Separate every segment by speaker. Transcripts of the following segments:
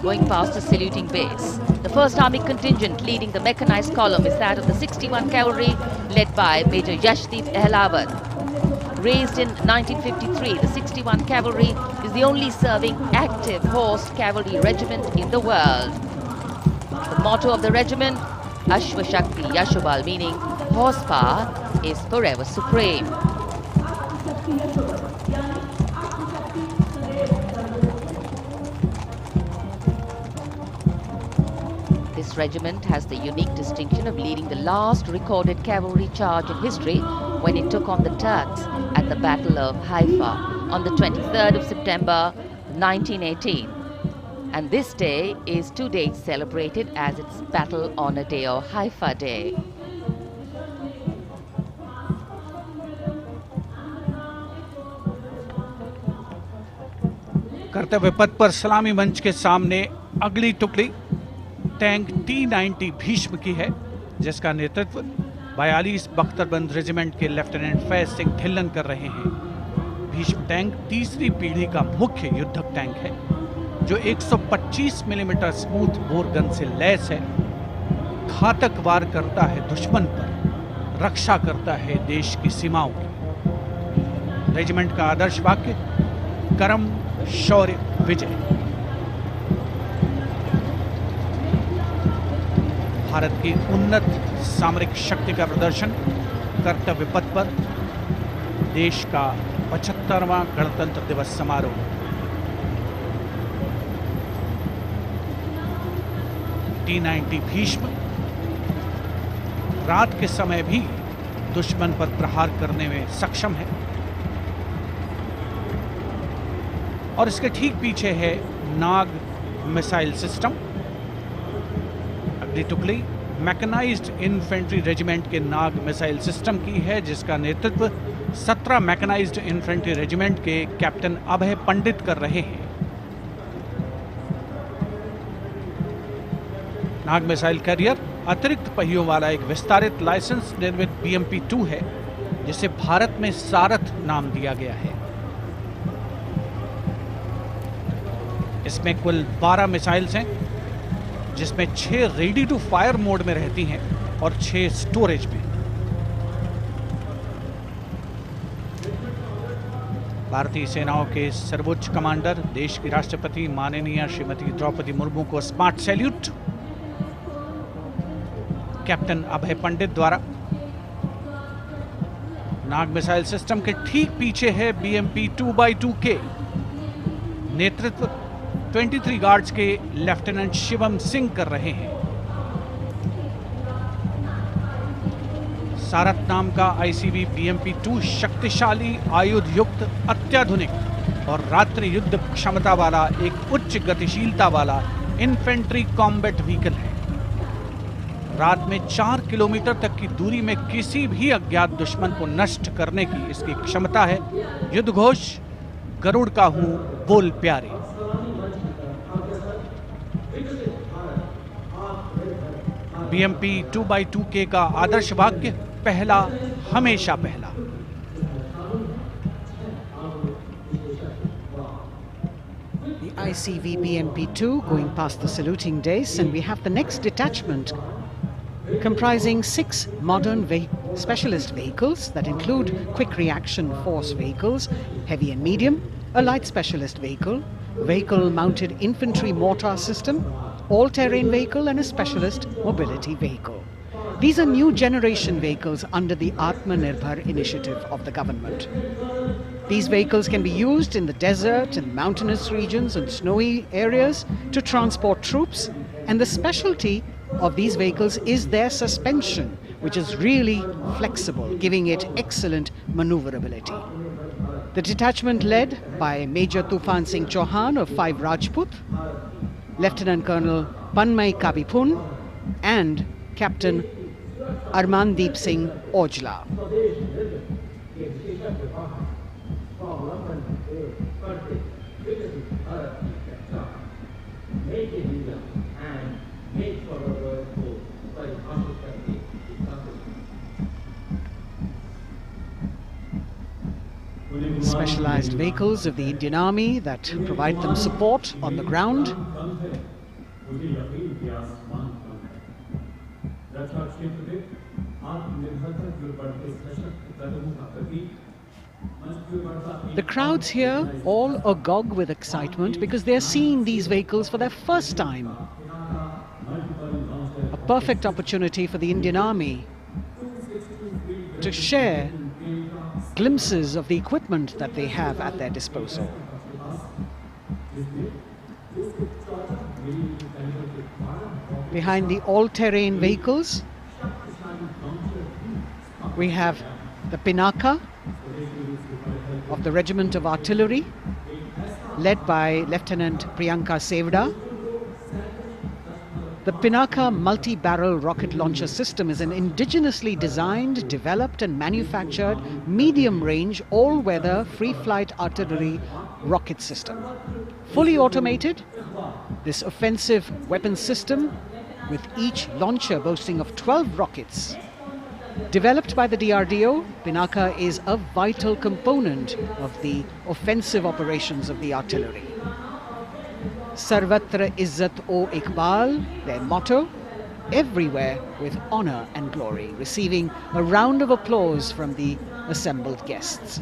Speaker 1: Going past the saluting base, the 1st Army contingent leading the mechanized column is that of the 61 Cavalry, led by Major Yashdeep Ehlawat. Raised in 1953, the 61 Cavalry is the only serving active horse cavalry regiment in the world. The motto of the regiment, Ashwa Shakti Yashobal, meaning horsepower is forever supreme. This regiment has the unique distinction of leading the last recorded cavalry charge in history when it took on the Turks at the Battle of Haifa on the 23rd of September 1918. And this day is to date celebrated as its Battle Honor Day or Haifa Day.
Speaker 2: कर्तव्य पथ पर सलामी मंच के सामने अगली टुकड़ी tank T-90 Bhishma की है, जिसका नेतृत्व 42 बख्तरबंद रेजिमेंट के लेफ्टिनेंट फैज सिंह ढिल्लन कर रहे हैं। भीष्म टैंक तीसरी पीढ़ी का मुख्य युद्धक टैंक है, जो 125 मिलीमीटर स्मूथ बोर गन से लैस है। घातक वार करता है दुश्मन पर, रक्षा करता है देश की सीमाओं की। रेजिमेंट का आदर्श वाक्य कर्म शौर्य विजय। भारत की उन्नत सामरिक शक्ति का प्रदर्शन कर्तव्य पथ पर देश का 75वां गणतंत्र दिवस समारोह। T-90 भीष्म रात के समय भी दुश्मन पर प्रहार करने में सक्षम है। और इसके ठीक पीछे है नाग मिसाइल सिस्टम। अगली टुकड़ी मैकेनाइज्ड इन्फेंट्री रेजिमेंट के नाग मिसाइल सिस्टम की है, जिसका नेतृत्व 17 मैकेनाइज्ड इन्फेंट्री रेजिमेंट के कैप्टन अभय पंडित कर रहे हैं। नाग मिसाइल कैरियर अतिरिक्त पहियों वाला एक विस्तारित लाइसेंस निर्मित BMP-2 है, जिसे भारत में सारथ नाम दिया गया है। इसमें कुल 12 मिसाइल्स हैं, जिसमें 6 रेडी टू फायर मोड में रहती हैं और 6 स्टोरेज में। भारतीय सेनाओं के सर्वोच्च कमांडर देश की राष्ट्रपति माननीय श्रीमती द्रौपदी मुर्मू को स्मार्ट सैल्यूट कैप्टन अभय पंडित द्वारा। नाग मिसाइल सिस्टम के ठीक पीछे है BMP-2x2K। नेतृत्व 23 गार्ड्स के लेफ्टिनेंट शिवम सिंह कर रहे हैं। सारथ नाम का ICV BMP-2 शक्तिशाली आयुध युक्त अत्याधुनिक और रात्रि युद्ध क्षमता वाला एक उच्च गतिशीलता वाला इन्फेंट्री कॉम्बैट व्हीकल है। रात में 4 किलोमीटर तक की दूरी में किसी भी अज्ञात दुश्मन को नष्ट करने की इसकी क्षमता है। युद्ध घोष गरुड़ का हूं बोल प्यारे। BMP-2x2K का आदर्श वाक्य पहला हमेशा पहला।
Speaker 3: The ICV BMP-2 going past the saluting days, and we have the next detachment comprising 6 modern specialist vehicles that include quick reaction force vehicles, heavy and medium, a light specialist vehicle mounted infantry mortar system, all-terrain vehicle and a specialist mobility vehicle. These are new generation vehicles under the Atmanirbhar initiative of the government. These vehicles can be used in the desert and mountainous regions and snowy areas to transport troops, and the specialty of these vehicles is their suspension, which is really flexible, giving it excellent maneuverability. The detachment led by Major Tufan Singh Chauhan of 5 Rajput, Lieutenant Colonel Panmay Kabipun and Captain Armandeep Singh Ojla. specialized vehicles of the Indian Army that provide them support on the ground. The crowds here all agog with excitement because they're seeing these vehicles for their first time. A perfect opportunity for the Indian Army to share glimpses of the equipment that they have at their disposal. Behind the all-terrain vehicles, we have the Pinaka of the Regiment of Artillery, led by Lieutenant Priyanka Sevda. The Pinaka multi-barrel rocket launcher system is an indigenously designed, developed and manufactured medium-range, all-weather, free-flight artillery rocket system. Fully automated, this offensive weapon system, with each launcher boasting of 12 rockets, developed by the DRDO, Pinaka is a vital component of the offensive operations of the artillery. Sarvatra Izzat-o-Iqbal, their motto, everywhere with honor and glory, receiving a round of applause from the assembled guests.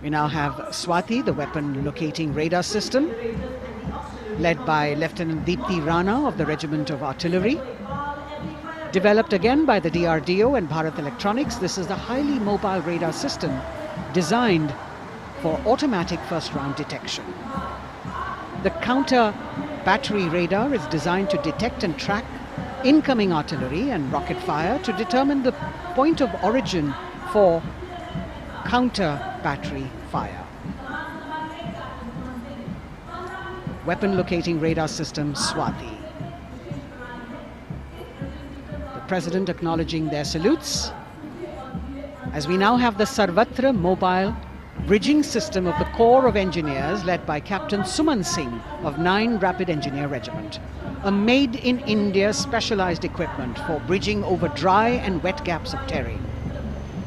Speaker 3: We now have Swati, the weapon locating radar system, led by Lieutenant Deepti Rana of the Regiment of Artillery. Developed again by the DRDO and Bharat Electronics, this is a highly mobile radar system designed for automatic first-round detection. The counter battery radar is designed to detect and track incoming artillery and rocket fire to determine the point of origin for counter battery fire. Weapon locating radar system Swati. President acknowledging their salutes, as we now have the Sarvatra mobile bridging system of the Corps of Engineers, led by Captain Suman Singh of 9 Rapid Engineer Regiment, a made-in-India specialized equipment for bridging over dry and wet gaps of terrain.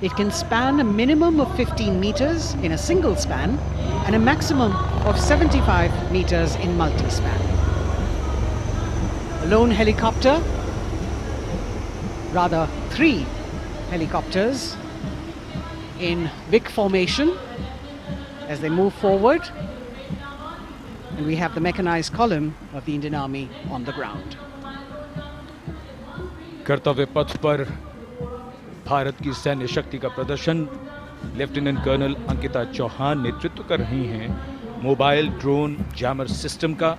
Speaker 3: It can span a minimum of 15 meters in a single span and a maximum of 75 meters in multi-span. A lone helicopter, rather 3 helicopters in Vic formation as they move forward, and we have the mechanized column of the Indian Army on the ground.
Speaker 4: कर्तव्य पथ पर भारत की सैन्य शक्ति का प्रदर्शन lieutenant colonel Ankita Chauhan नेतृत्व कर रही हैं मोबाइल ड्रोन जैमर सिस्टम का।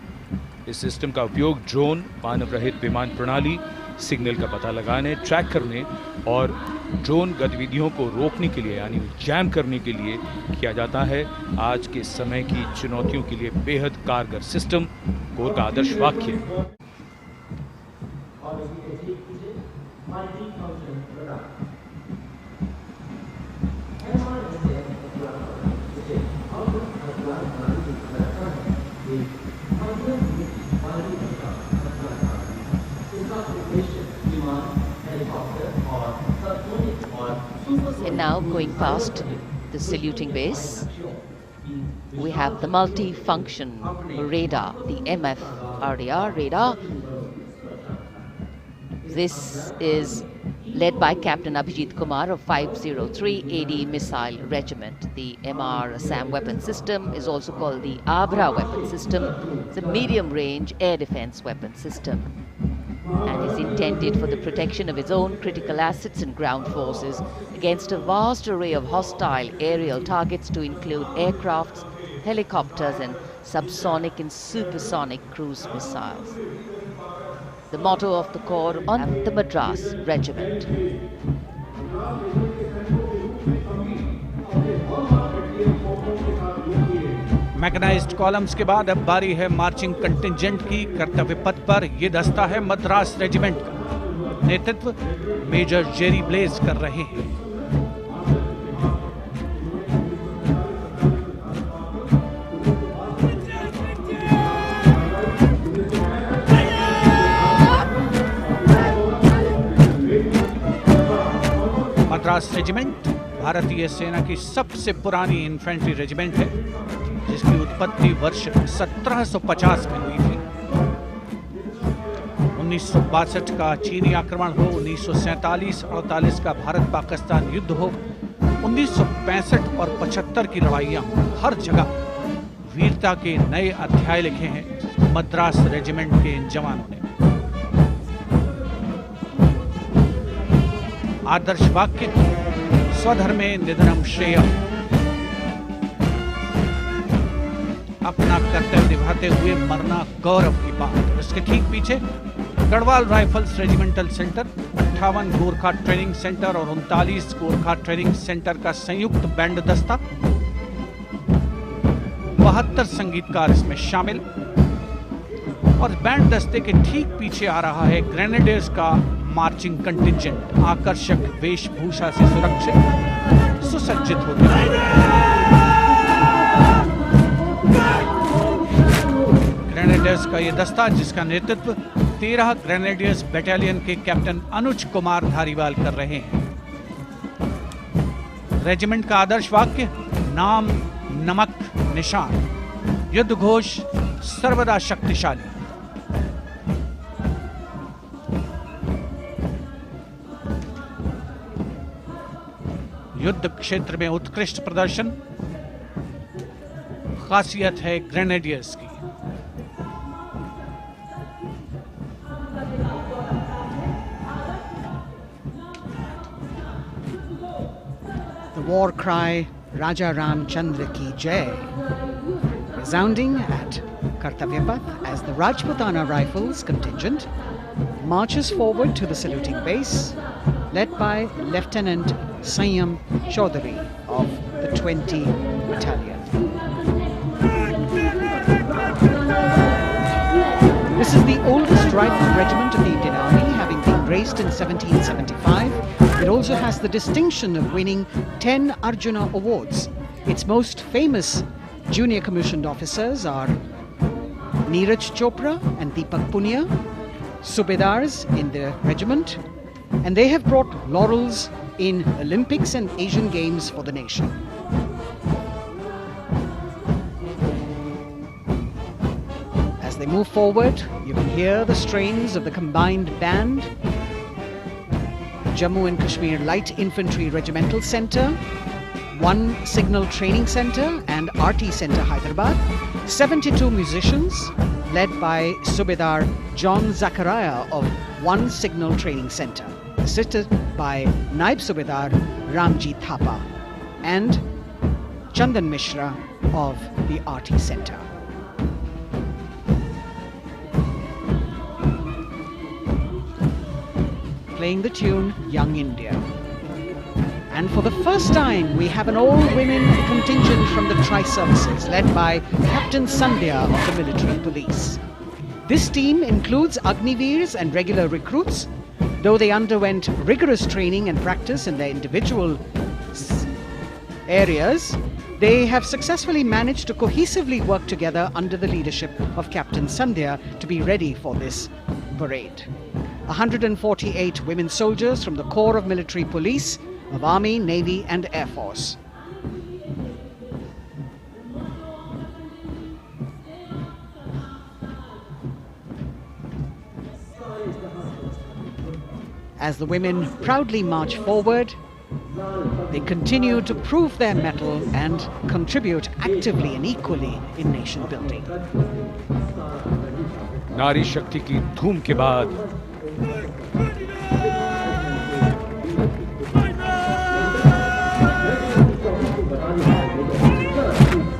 Speaker 4: इस सिस्टम का उपयोग ड्रोन, मानव रहित विमान प्रणाली, सिग्नल का पता लगाने, ट्रैक करने और ड्रोन गतिविधियों को रोकने के लिए यानी जैम करने के लिए किया जाता है। आज के समय की चुनौतियों के लिए बेहद कारगर सिस्टम कोर का आदर्श वाक्य।
Speaker 1: And now going past the saluting base, we have the multi-function radar, the MF-RDR radar. This is led by Captain Abhijit Kumar of 503 AD Missile Regiment. The MR Assam weapon system is also called the Abra weapon system. It's a medium-range air defense weapon system and is intended for the protection of its own critical assets and ground forces against a vast array of hostile aerial targets to include aircrafts, helicopters and subsonic and supersonic cruise missiles. The motto of the Corps on the Madras Regiment.
Speaker 2: Mechanised columns के बाद अब बारी है marching contingent की। कर्तव्य पथ पर ये दस्ता है मद्रास रेजिमेंट का। नेतृत्व मेजर जेरी ब्लेज कर रहे हैं। मद्रास रेजिमेंट भारतीय सेना की सबसे पुरानी इन्फेंट्री रेजिमेंट है, जिसकी उत्पत्ति वर्ष 1750 में हुई थी। 1962 का चीनी आक्रमण हो, 1947-48 का भारत पाकिस्तान युद्ध हो, 1965 और 75 की लड़ाइयां हो, हर जगह वीरता के नए अध्याय लिखे हैं मद्रास रेजिमेंट के इन जवानों ने। आदर्श वाक्य स्वधर्मे निधनम श्रेयः, अपना कर्तव्य निभाते हुए मरना गौरव की बात। इसके ठीक पीछे Garhwal rifles regimental centre, 58 Gorkha training centre और 39 गोरखा ट्रेनिंग सेंटर का संयुक्त बैंड दस्ता, 72 संगीतकार इसमें शामिल। और बैंड दस्ते के ठीक पीछे आ रहा है ग्रेनेडियर्स का मार्चिंग कंटिंजेंट, आकर्षक वेशभूषा से सुरक्षित सुसज्जित होते हुए। ग्रेनेडियर्स का यह दस्ता, जिसका नेतृत्व 13 ग्रेनेडियर्स बटालियन के कैप्टन अनुज कुमार धारीवाल कर रहे हैं। रेजिमेंट का आदर्श वाक्य नाम नमक निशान, युद्ध घोष सर्वदा शक्तिशाली। युद्ध क्षेत्र में उत्कृष्ट प्रदर्शन खासियत है ग्रेनेडियर्स की।
Speaker 3: The war cry Raja Ramchandra ki Jai, resounding at Kartavya Path as the Rajputana Rifles contingent marches forward to the saluting base, led by Lieutenant Sanyam Chaudhary of the 20 Battalion. This is the oldest rifle regiment of the Indian Army, having been raised in 1775. It also has the distinction of winning 10 Arjuna Awards. Its most famous junior commissioned officers are Neeraj Chopra and Deepak Punia, Subedars in the regiment, and they have brought laurels in Olympics and Asian Games for the nation. As they move forward, you can hear the strains of the combined band. Jammu and Kashmir Light Infantry Regimental Centre, 1 Signal Training Centre and RT Centre Hyderabad, 72 musicians led by Subedar John Zachariah of 1 Signal Training Centre, assisted by Naib Subedar Ramji Thapa and Chandan Mishra of the RT Centre. Playing the tune Young India. And for the first time, we have an all-women contingent from the Tri-Services, led by Captain Sandhya of the Military Police. This team includes Agniveers and regular recruits. Though they underwent rigorous training and practice in their individual areas, they have successfully managed to cohesively work together under the leadership of Captain Sandhya to be ready for this parade. 148 women soldiers from the Corps of Military Police, of Army, Navy and Air Force. As the women proudly march forward, they continue to prove their mettle and contribute actively and equally in nation building.
Speaker 4: नारी शक्ति की धूम के बाद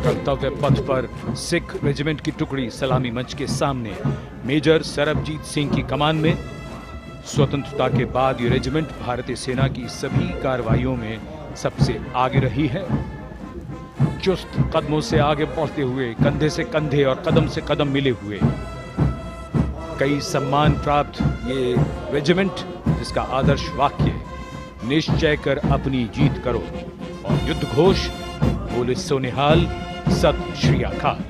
Speaker 4: कर्तव्य पथ पर Sikh regiment की टुकड़ी सलामी मंच के सामने मेजर सरबजीत सिंह की कमान में। स्वतंत्रता के बाद ये रेजिमेंट भारतीय सेना की सभी कार्रवाइयों में सबसे आगे रही है। चुस्त कदमों से आगे बढ़ते हुए, कंधे से कंधे और कदम से कदम मिले हुए, कई सम्मान प्राप्त ये रेजिमेंट, जिसका आदर्श वाक्य निश्चय कर अपनी जीत करो और युद्ध घोष बोले सोनिहाल सत श्री अकाल।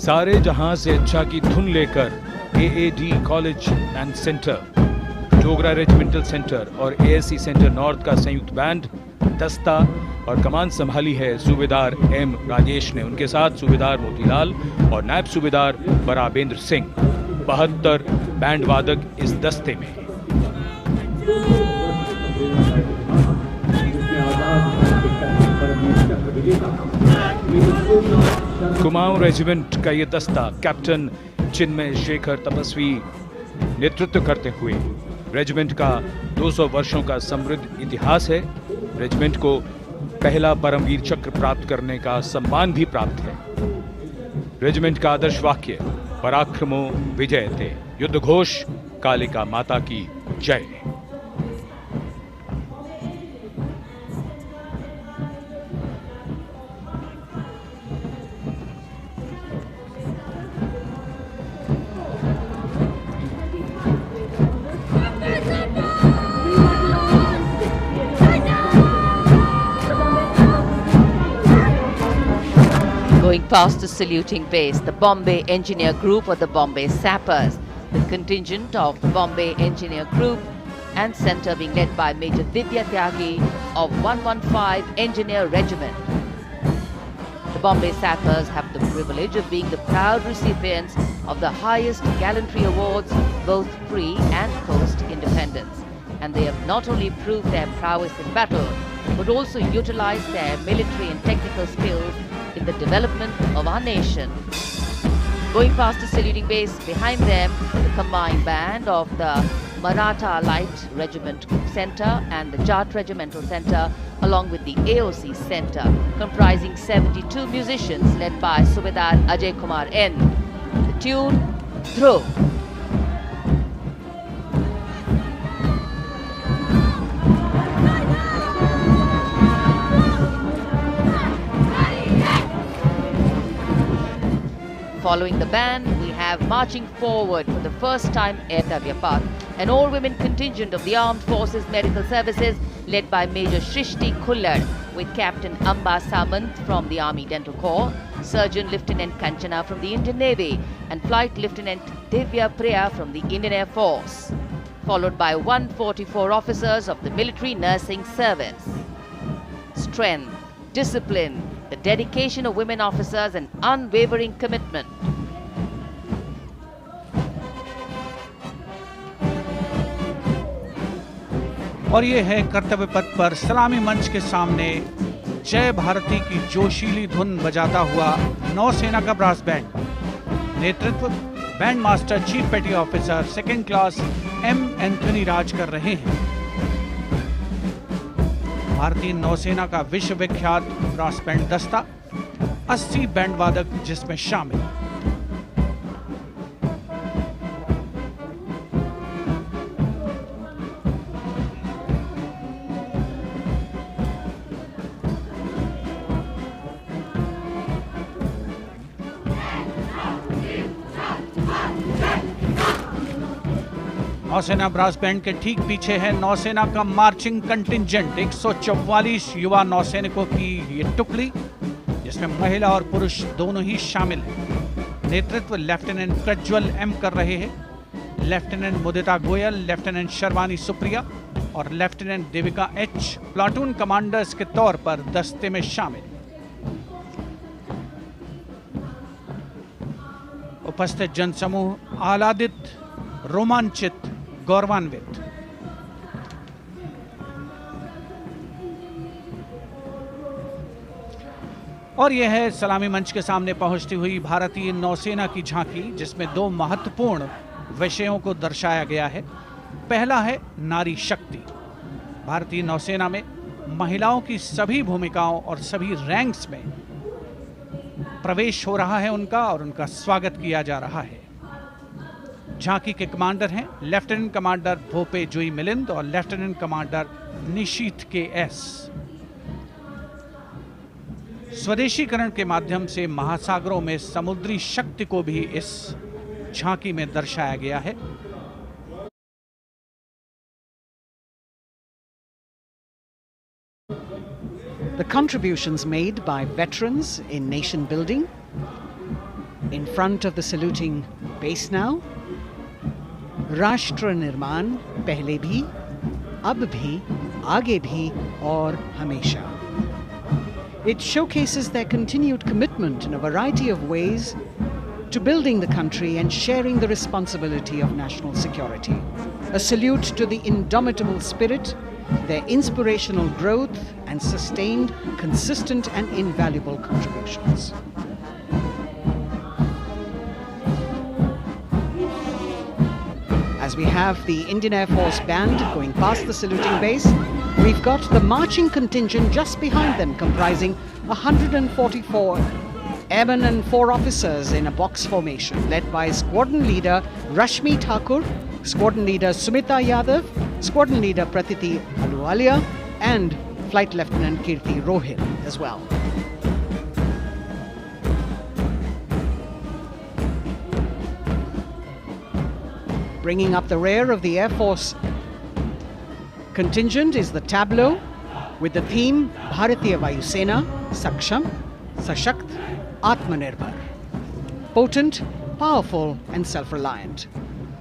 Speaker 4: सारे जहां से अच्छा की धुन लेकर AAD college and centre, Dogra regimental centre और ASC सेंटर नॉर्थ का संयुक्त बैंड दस्ता और कमान संभाली है सूबेदार M राजेश ने। उनके साथ सूबेदार मोतीलाल और नायब सूबेदार बराबेंद्र सिंह। 72 बैंड वादक इस दस्ते में। कुमाऊं रेजिमेंट का ये दस्ता कैप्टन चिन्मय शेखर तपस्वी नेतृत्व करते हुए, रेजिमेंट का 200 वर्षों का समृद्ध इतिहास है। रेजिमेंट को पहला परमवीर चक्र प्राप्त करने का सम्मान भी प्राप्त है। रेजिमेंट का आदर्श वाक्य पराक्रमो विजयते, युद्ध घोष कालिका माता की जय।
Speaker 1: Going past the saluting base, the Bombay Engineer Group or the Bombay Sappers, the contingent of the Bombay Engineer Group and centre being led by Major Divya Tyagi of 115 Engineer Regiment. The Bombay Sappers have the privilege of being the proud recipients of the highest gallantry awards both pre and post independence, and they have not only proved their prowess in battle but also utilized their military and technical skills in the development of our nation. Going past the saluting base, behind them the combined band of the Maratha Light Regiment Centre and the Jat Regimental Centre, along with the AOC Centre, comprising 72 musicians led by Subedar Ajay Kumar N. The tune, Dhruv. Following the band, we have marching forward for the first time Etavya Path, an all-women contingent of the Armed Forces Medical Services led by Major Shrishti Khullad with Captain Amba Samant from the Army Dental Corps, Surgeon Lieutenant Kanchana from the Indian Navy and Flight Lieutenant Divya Priya from the Indian Air Force, followed by 144 officers of the Military Nursing Service. Strength, discipline, the dedication of women officers and unwavering commitment.
Speaker 2: और ये है कर्तव्य पथ पर सलामी मंच के सामने जय भारती की जोशीली धुन बजाता हुआ नौसेना का ब्रास बैंड। नेतृत्व band master chief petty officer second class M Anthony Raj कर रहे हैं। भारतीय नौसेना का विश्व विख्यात ब्रास बैंड दस्ता, 80 बैंड वादक जिसमें शामिल। नौसेना ब्रास बैंड के ठीक पीछे है नौसेना का मार्चिंग कंटिंजेंट, 144 युवा नौसैनिकों की ये टुकड़ी जिसमें महिला और पुरुष दोनों ही शामिल हैं। नेतृत्व लेफ्टिनेंट प्रज्वल M कर रहे हैं। लेफ्टिनेंट मुदिता गोयल, लेफ्टिनेंट शर्वानी सुप्रिया और lieutenant Devika H platoon commanders के तौर पर दस्ते में शामिल। उपस्थित जनसमूह आह्लादित, रोमांचित, गौरवान्वित। और यह है सलामी मंच के सामने पहुंचती हुई भारतीय नौसेना की झांकी, जिसमें दो महत्वपूर्ण विषयों को दर्शाया गया है। पहला है नारी शक्ति। भारतीय नौसेना में महिलाओं की सभी भूमिकाओं और सभी रैंक्स में प्रवेश हो रहा है उनका, और उनका स्वागत किया जा रहा है। झांकी के कमांडर हैं लेफ्टिनेंट कमांडर भोपे जुई मिलिंद और लेफ्टिनेंट कमांडर निशीथ KS। स्वदेशीकरण के माध्यम से महासागरों में समुद्री शक्ति को भी इस झांकी में दर्शाया गया है।
Speaker 3: The contributions made by veterans in nation building in front of the saluting base now. राष्ट्र निर्माण पहले भी, अब भी, आगे भी और हमेशा. It showcases their continued commitment in a variety of ways to building the country and sharing the responsibility of national security. A salute to the indomitable spirit, their inspirational growth and sustained, consistent and invaluable contributions. As we have the Indian Air Force band going past the saluting base, we've got the marching contingent just behind them, comprising 144 airmen and 4 officers in a box formation, led by Squadron Leader Rashmi Thakur, Squadron Leader Sumita Yadav, Squadron Leader Pratiti Aluwalia, and Flight Lieutenant Kirti Rohil as well. Bringing up the rear of the Air Force contingent is the tableau with the theme Bharatiya Vayu Sena, Saksham, Sashakt, Atmanirbhar. Potent, powerful and self-reliant.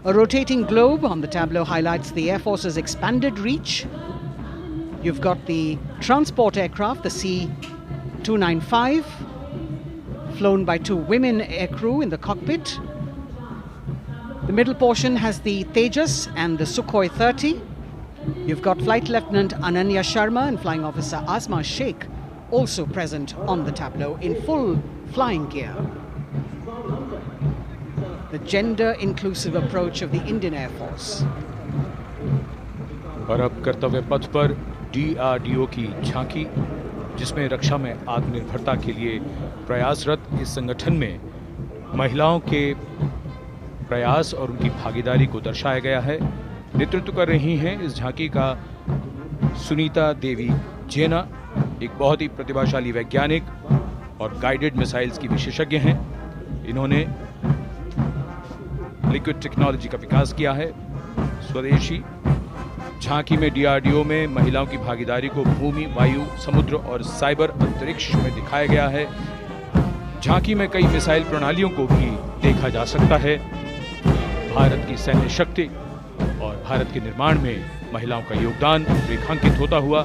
Speaker 3: A rotating globe on the tableau highlights the Air Force's expanded reach. You've got the transport aircraft, the C-295, flown by 2 women aircrew in the cockpit. The middle portion has the Tejas and the Sukhoi 30. You've got Flight Lieutenant Ananya Sharma and Flying Officer Asma Sheikh also present on the tableau in full flying gear. The gender-inclusive approach of the Indian Air Force.
Speaker 4: और अब कर्तव्य पथ पर DRDO की झांकी, जिसमें रक्षा में आत्मनिर्भरता के लिए प्रयासरत इस संगठन में महिलाओं के प्रयास और उनकी भागीदारी को दर्शाया गया है। नेतृत्व कर रही हैं इस झांकी का सुनीता देवी जेना, एक बहुत ही प्रतिभाशाली वैज्ञानिक और गाइडेड मिसाइल्स की विशेषज्ञ हैं। इन्होंने लिक्विड टेक्नोलॉजी का विकास किया है, स्वदेशी। झांकी में DRDO में महिलाओं की भागीदारी को भूमि, वायु, समुद्र और साइबर अंतरिक्ष में दिखाया गया है। झांकी में कई मिसाइल प्रणालियों को भी देखा जा सकता है। भारत की सैन्य शक्ति और भारत के निर्माण में महिलाओं का योगदान रेखांकित होता हुआ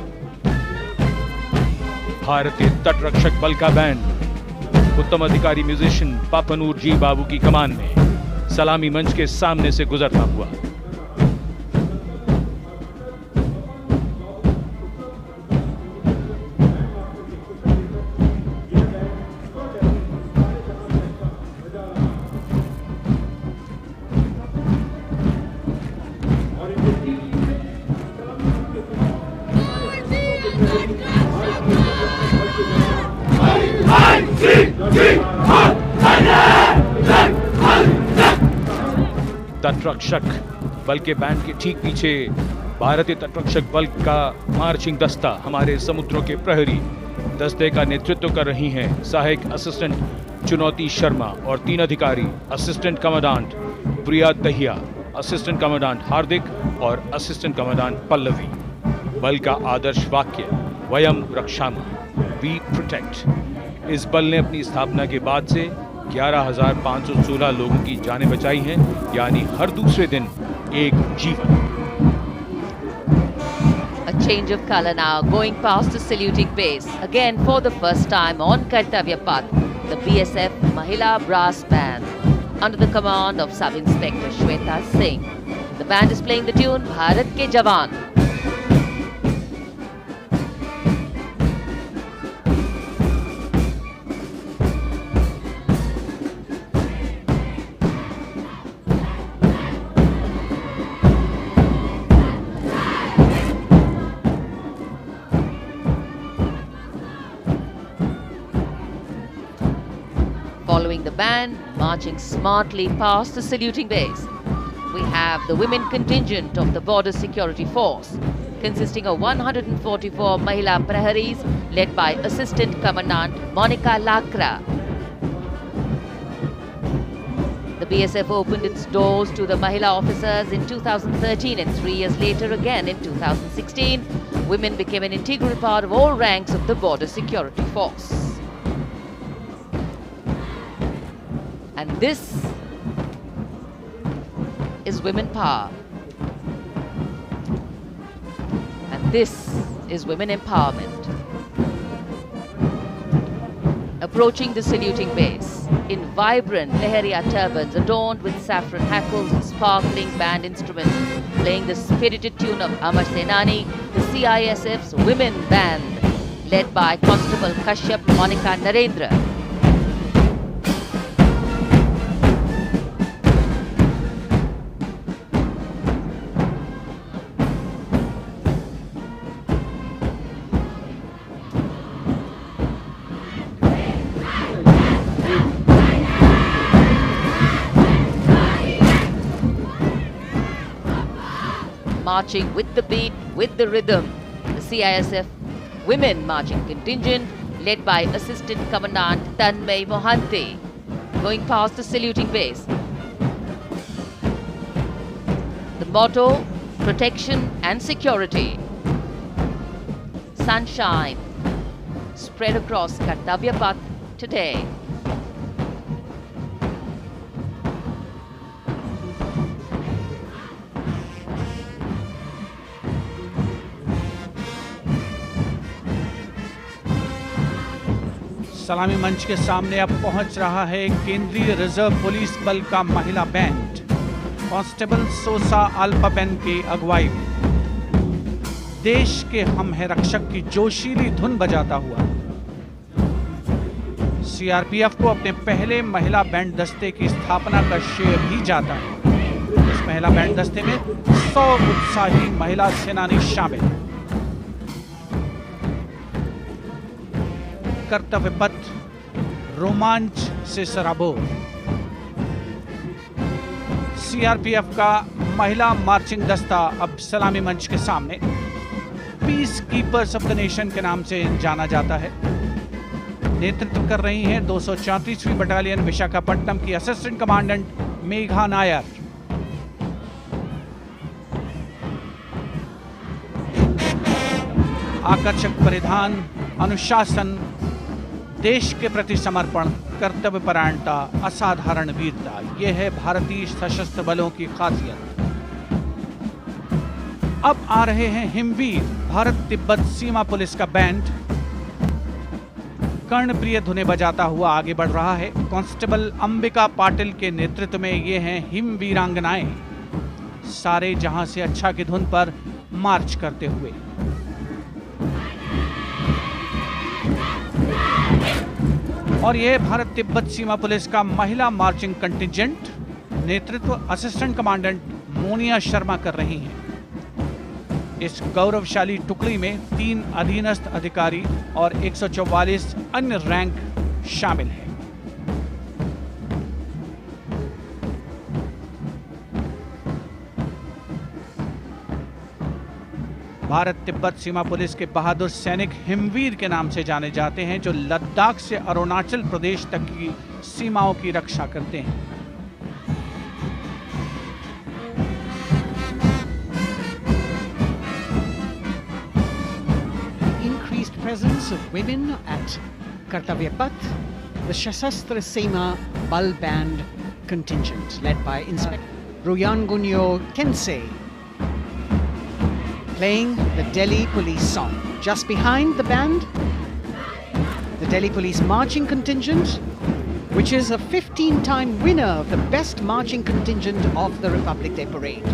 Speaker 4: भारतीय तटरक्षक बल का बैंड उत्तम अधिकारी म्यूजिशियन पापनूर जी बाबू की कमान में सलामी मंच के सामने से गुजरता हुआ। तटरक्षक बल के बैंड के ठीक पीछे भारतीय तटरक्षक बल का मार्चिंग दस्ता, हमारे समुद्रों के प्रहरी दस्ते का नेतृत्व कर रही हैं सहायक असिस्टेंट चुनौती शर्मा और 3 अधिकारी, असिस्टेंट कमांडेंट प्रिया दहिया, असिस्टेंट कमांडेंट हार्दिक और असिस्टेंट कमांडेंट पल्लवी। बल का आदर्श वाक्य वयम रक्षामः, वी प्रोटेक्ट। इस बल ने अपनी स्थापना के बाद से 11,516 लोगों की जानें बचाई हैं, यानी हर दूसरे दिन एक जीवन।
Speaker 1: A change of color now, going past the saluting base. Again, for the first time on Kartavya Path, the BSF Mahila Brass Band, under the command of Sub-Inspector Shweta Singh. The band is playing the tune Bharat Ke Jawan. Following the band, marching smartly past the saluting base, we have the women contingent of the Border Security Force, consisting of 144 Mahila Praharis, led by Assistant Commandant Monica Lakra. The BSF opened its doors to the Mahila officers in 2013, and 3 years later again in 2016, women became an integral part of all ranks of the Border Security Force. And this is women power. And this is women empowerment. Approaching the saluting base in vibrant Lehariya turbans adorned with saffron hackles and sparkling band instruments, playing the spirited tune of Amar Senani, the CISF's women band, led by Constable Kashyap Monica Narendra. Marching with the beat, with the rhythm, the CISF Women Marching Contingent, led by Assistant Commandant Tanmay Mohanty, going past the saluting base. The motto, protection and security. Sunshine spread across Kartavya Path today.
Speaker 2: सलामी मंच के सामने अब पहुंच रहा है केंद्रीय reserve police बल का महिला बैंड कांस्टेबल सोसा अल्पापेन की अगुवाई में देश के हम है रक्षक की जोशीली धुन बजाता हुआ सीआरपीएफ को अपने पहले महिला बैंड दस्ते की स्थापना का श्रेय भी जाता है। इस महिला बैंड दस्ते में 100 उत्साही महिला सेनानी शामिल हैं। कर्तव्य पथ रोमांच से सराबोर। सीआरपीएफ का महिला मार्चिंग दस्ता अब सलामी मंच के सामने peace keepers of the nation के नाम से जाना जाता है। नेतृत्व कर रही हैं 234वीं बटालियन विशाखापट्टनम की असिस्टेंट कमांडेंट मेघा नायर। आकर्षक परिधान, अनुशासन, देश के प्रति समर्पण, कर्तव्य परायणता, असाधारण वीरता, यह है भारतीय सशस्त्र बलों की खासियत। अब आ रहे हैं हिमवीर भारत तिब्बत सीमा पुलिस का बैंड कर्णप्रिय धुनें बजाता हुआ आगे बढ़ रहा है। कांस्टेबल अंबिका पाटिल के नेतृत्व में ये हैं हिमवीरांगनाएं, सारे जहां से अच्छा की धुन पर मार्च करते हुए। और यह भारत तिब्बत सीमा पुलिस का महिला मार्चिंग कंटिजेंट, नेतृत्व असिस्टेंट कमांडेंट मोनिया शर्मा कर रही हैं। इस गौरवशाली टुकड़ी में 3 अधीनस्थ अधिकारी और 144 अन्य रैंक शामिल हैं। भारत तिब्बत सीमा पुलिस के बहादुर सैनिक हिमवीर के नाम से जाने जाते हैं, जो लद्दाख से अरुणाचल प्रदेश तक की सीमाओं की रक्षा करते हैं।
Speaker 3: Increased presence of women at Kartavya Path, the Shasastra Seema Bal Band contingent, led by Inspector Ruyangunyo Kensei, playing the Delhi Police song. Just behind the band, the Delhi Police marching contingent, which is a 15-time winner of the best marching contingent of the Republic Day Parade.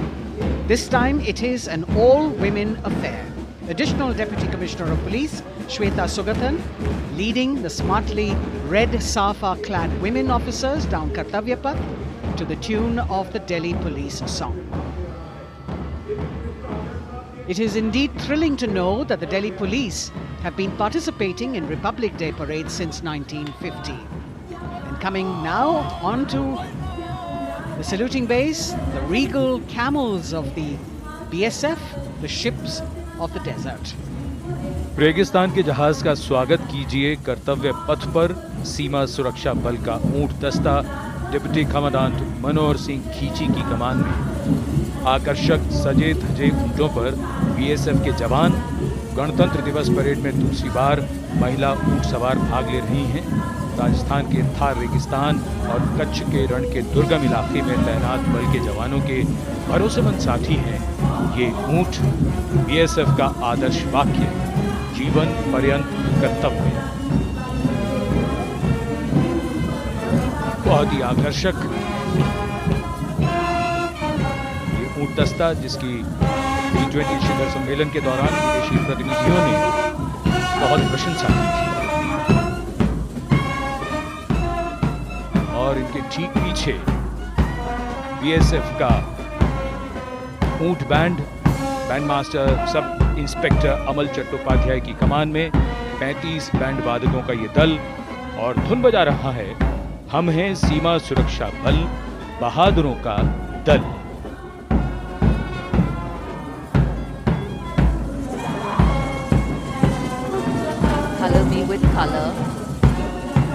Speaker 3: This time it is an all-women affair. Additional Deputy Commissioner of Police, Shweta Sugathan, leading the smartly red safa-clad women officers down Kartavya Path to the tune of the Delhi Police song. It is indeed thrilling to know that the Delhi Police have been participating in Republic Day parades since 1950. And coming now onto the saluting base, the regal camels of the BSF, the ships of the desert.
Speaker 4: रेगिस्तान के जहाज का स्वागत कीजिए कर्तव्य पथ पर सीमा सुरक्षा बल का ऊंट दस्ता डिप्टी कमांडेंट मनोहर सिंह खींची की कमान में। आकर्षक सजे धजे ऊंटों पर बीएसएफ के जवान। गणतंत्र दिवस परेड में दूसरी बार महिला ऊंट सवार भाग ले रही हैं। राजस्थान के थार रेगिस्तान और कच्छ के रण के दुर्गम इलाके में तैनात बल के जवानों के भरोसेमंद साथी हैं। ये ऊंट बीएसएफ का आदर्श वाक्य, जीवन पर्यंत कर्तव्य। बहुत ही आकर्षक ये ऊंट दस्ता, जिसकी G20 शिखर सम्मेलन के दौरान विदेशी प्रतिनिधियों ने बहुत प्रशंसा की थी। और इनके ठीक पीछे बीएसएफ का ऊंट बैंड मास्टर सब इंस्पेक्टर अमल चट्टोपाध्याय की कमान में 35 बैंड वादकों का ये दल, और धुन बजा रहा है हम हैं सीमा सुरक्षा बल, बहादुरों का दल।
Speaker 1: Color me with color,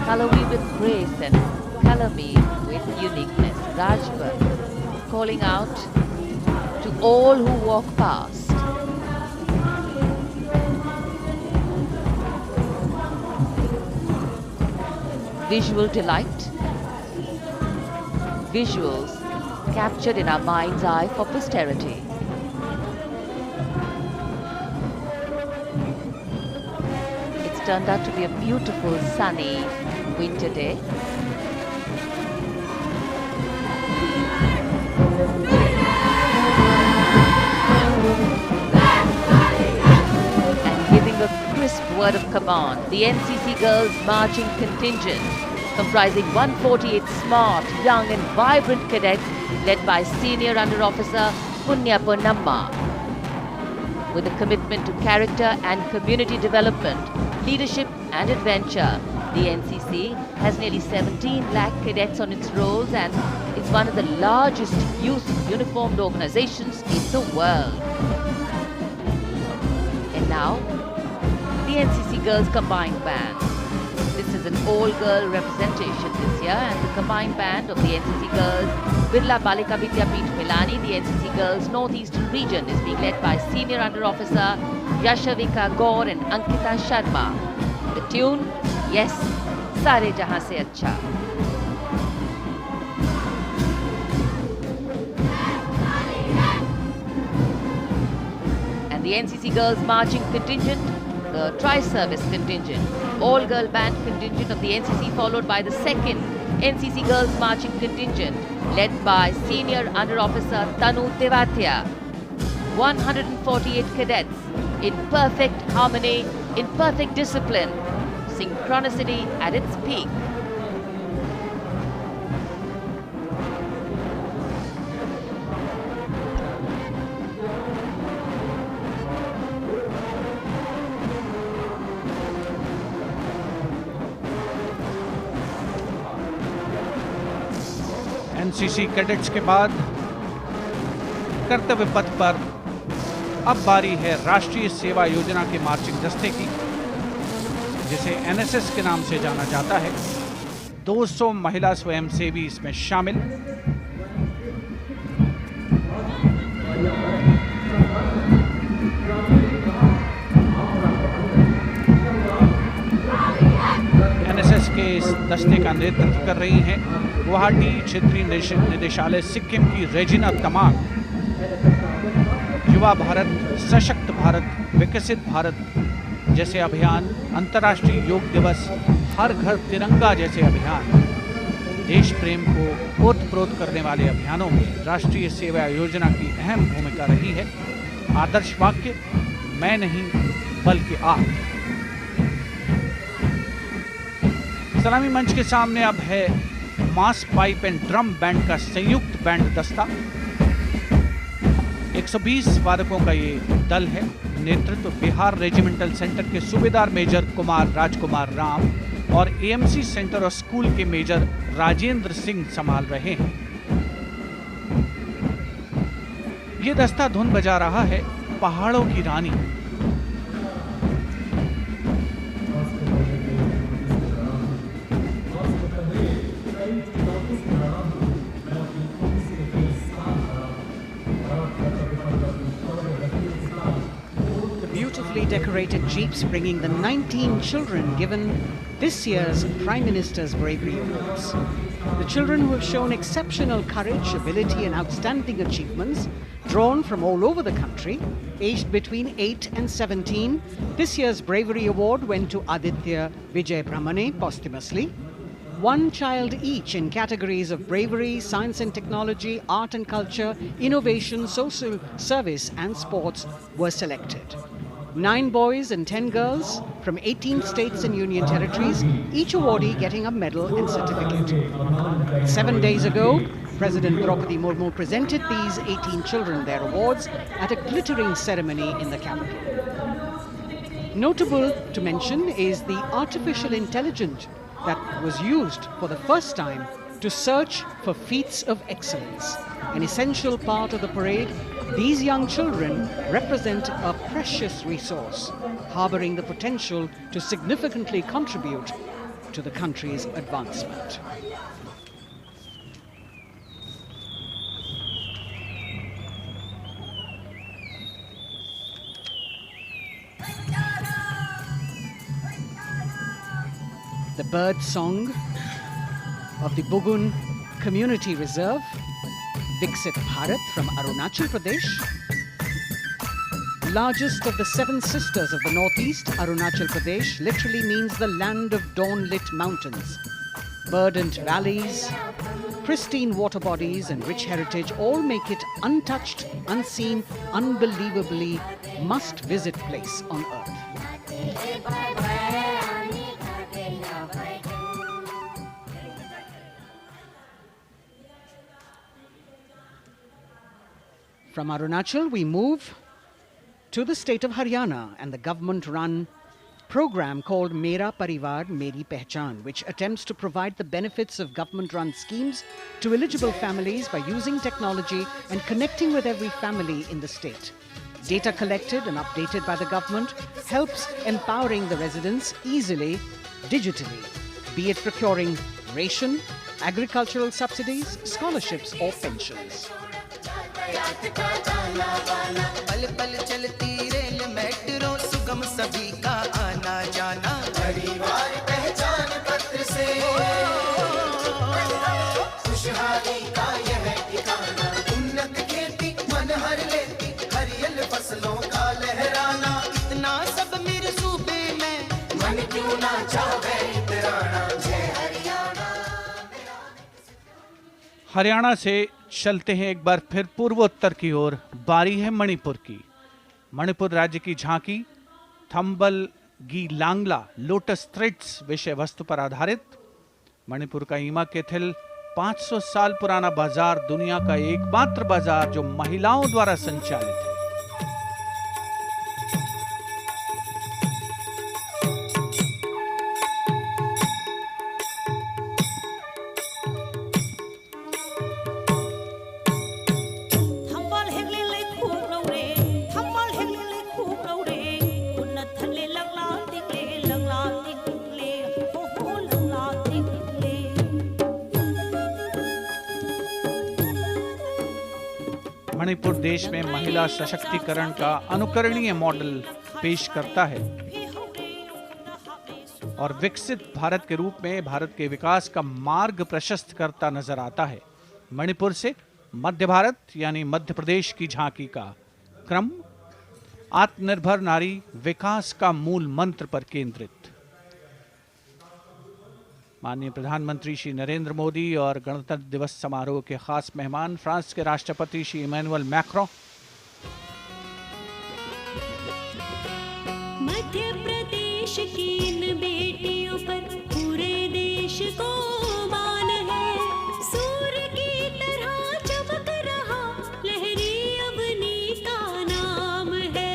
Speaker 1: color me with grace, and color me with uniqueness. Rajput calling out to all who walk past. Visual delight, visuals captured in our mind's eye for posterity. It's turned out to be a beautiful sunny winter day. And giving a crisp word of command, the NCC Girls Marching Contingent, comprising 148 smart, young and vibrant cadets led by Senior Under Officer Punya Ponnamma. With a commitment to character and community development, leadership and adventure, the NCC has nearly 17 lakh cadets on its rolls and is one of the largest youth uniformed organizations in the world. And now, the NCC Girls Combined Band. This is an all-girl representation this year, and the combined band of the NCC Girls Birla Balika Vidyapeeth Milani, the NCC Girls Northeastern region, is being led by Senior Under Officer Yashavika Gaur and Ankita Sharma. The tune, yes, Sare Jahan Se Acha. And the NCC Girls Marching Contingent, the Tri-Service Contingent, all-girl band contingent of the NCC, followed by the second NCC Girls Marching Contingent, led by Senior Under Officer Tanu Tewatia. 148 cadets in perfect harmony, in perfect discipline, synchronicity at its peak.
Speaker 2: NCC cadets के बाद कर्तव्य पथ पर अब बारी है राष्ट्रीय सेवा योजना के मार्चिंग दस्ते की, जिसे एनएसएस के नाम से जाना जाता है। 200 महिला स्वयंसेवी इसमें शामिल। एनएसएस के इस दस्ते का नेतृत्व कर रही हैं गुवाहाटी क्षेत्रीय निदेशालय सिक्किम की रेजिना तमांग। युवा भारत, सशक्त भारत, विकसित भारत जैसे अभियान, अंतर्राष्ट्रीय योग दिवस, हर घर तिरंगा जैसे अभियान, देश प्रेम को ओतप्रोत करने वाले अभियानों में राष्ट्रीय सेवा योजना की अहम भूमिका रही है। आदर्श वाक्य, मैं नहीं बल्कि आप। सलामी मंच के सामने अब है मास पाइप एंड ड्रम बैंड का संयुक्त बैंड दस्ता। 120 वादकों का ये दल है। नेतृत्व बिहार रेजिमेंटल सेंटर के सूबेदार मेजर कुमार राजकुमार राम और एएमसी सेंटर और स्कूल के मेजर राजेंद्र सिंह संभाल रहे हैं। ये दस्ता धुन बजा रहा है पहाड़ों की रानी।
Speaker 3: beautifully decorated jeeps bringing the 19 children given this year's Prime Minister's Bravery Awards. The children who have shown exceptional courage, ability and outstanding achievements, drawn from all over the country, aged between 8 and 17. This year's Bravery Award went to Aditya Vijay Brahmane posthumously. One child each in categories of bravery, science and technology, art and culture, innovation, social service and sports were selected. 9 boys and 10 girls from 18 states and union territories, each awardee getting a medal and certificate. 7 days ago, President Draupadi Murmu presented these 18 children their awards at a glittering ceremony in the capital. Notable to mention is the artificial intelligence that was used for the first time to search for feats of excellence. An essential part of the parade, these young children represent a precious resource, harboring the potential to significantly contribute to the country's advancement. The bird song of the Bugun Community Reserve, Viksit Bharat from Arunachal Pradesh. Largest of the 7 sisters of the northeast, Arunachal Pradesh literally means the land of dawn-lit mountains. Verdant valleys, pristine water bodies and rich heritage all make it untouched, unseen, unbelievably must-visit place on earth. From Arunachal, we move to the state of Haryana and the government-run program called Mera Parivar Meri Pehchan, which attempts to provide the benefits of government-run schemes to eligible families by using technology and connecting with every family in the state. Data collected and updated by the government helps empowering the residents easily, digitally, be it procuring ration, agricultural subsidies, scholarships or pensions.
Speaker 5: पल पल चलती rail metro सुगम सभी का आना जाना परिवार पहचान पत्र से खुशहाली का यह ठिकाना उन्नत खेती मन हर लेती हरियल फसलों का लहराना इतना सब मेरे सूबे में मन क्यों ना चाहे इतराना जय हरियाणा।
Speaker 2: हरियाणा से चलते हैं एक बार फिर पूर्वोत्तर की ओर। बारी है मणिपुर की। मणिपुर राज्य की झांकी थंबल गी लांगला लोटस थ्रेड्स विषय वस्तु पर आधारित। मणिपुर का ईमा केथिल 500 साल पुराना बाजार, दुनिया का एकमात्र बाजार जो महिलाओं द्वारा संचालित है। मणिपुर देश में महिला सशक्तिकरण का अनुकरणीय मॉडल पेश करता है और विकसित भारत के रूप में भारत के विकास का मार्ग प्रशस्त करता नजर आता है। मणिपुर से मध्य भारत यानी मध्य प्रदेश की झांकी का क्रम आत्मनिर्भर नारी विकास का मूल मंत्र पर केंद्रित। माननीय प्रधानमंत्री श्री नरेंद्र मोदी और गणतंत्र दिवस समारोह के खास मेहमान फ्रांस के राष्ट्रपति श्री इमैनुअल मैक्रों।
Speaker 6: मध्य प्रदेश की इन बेटियों पर पूरे देश को मान है। सूर्य की तरह चमक रहा लहरी अवनी का नाम है।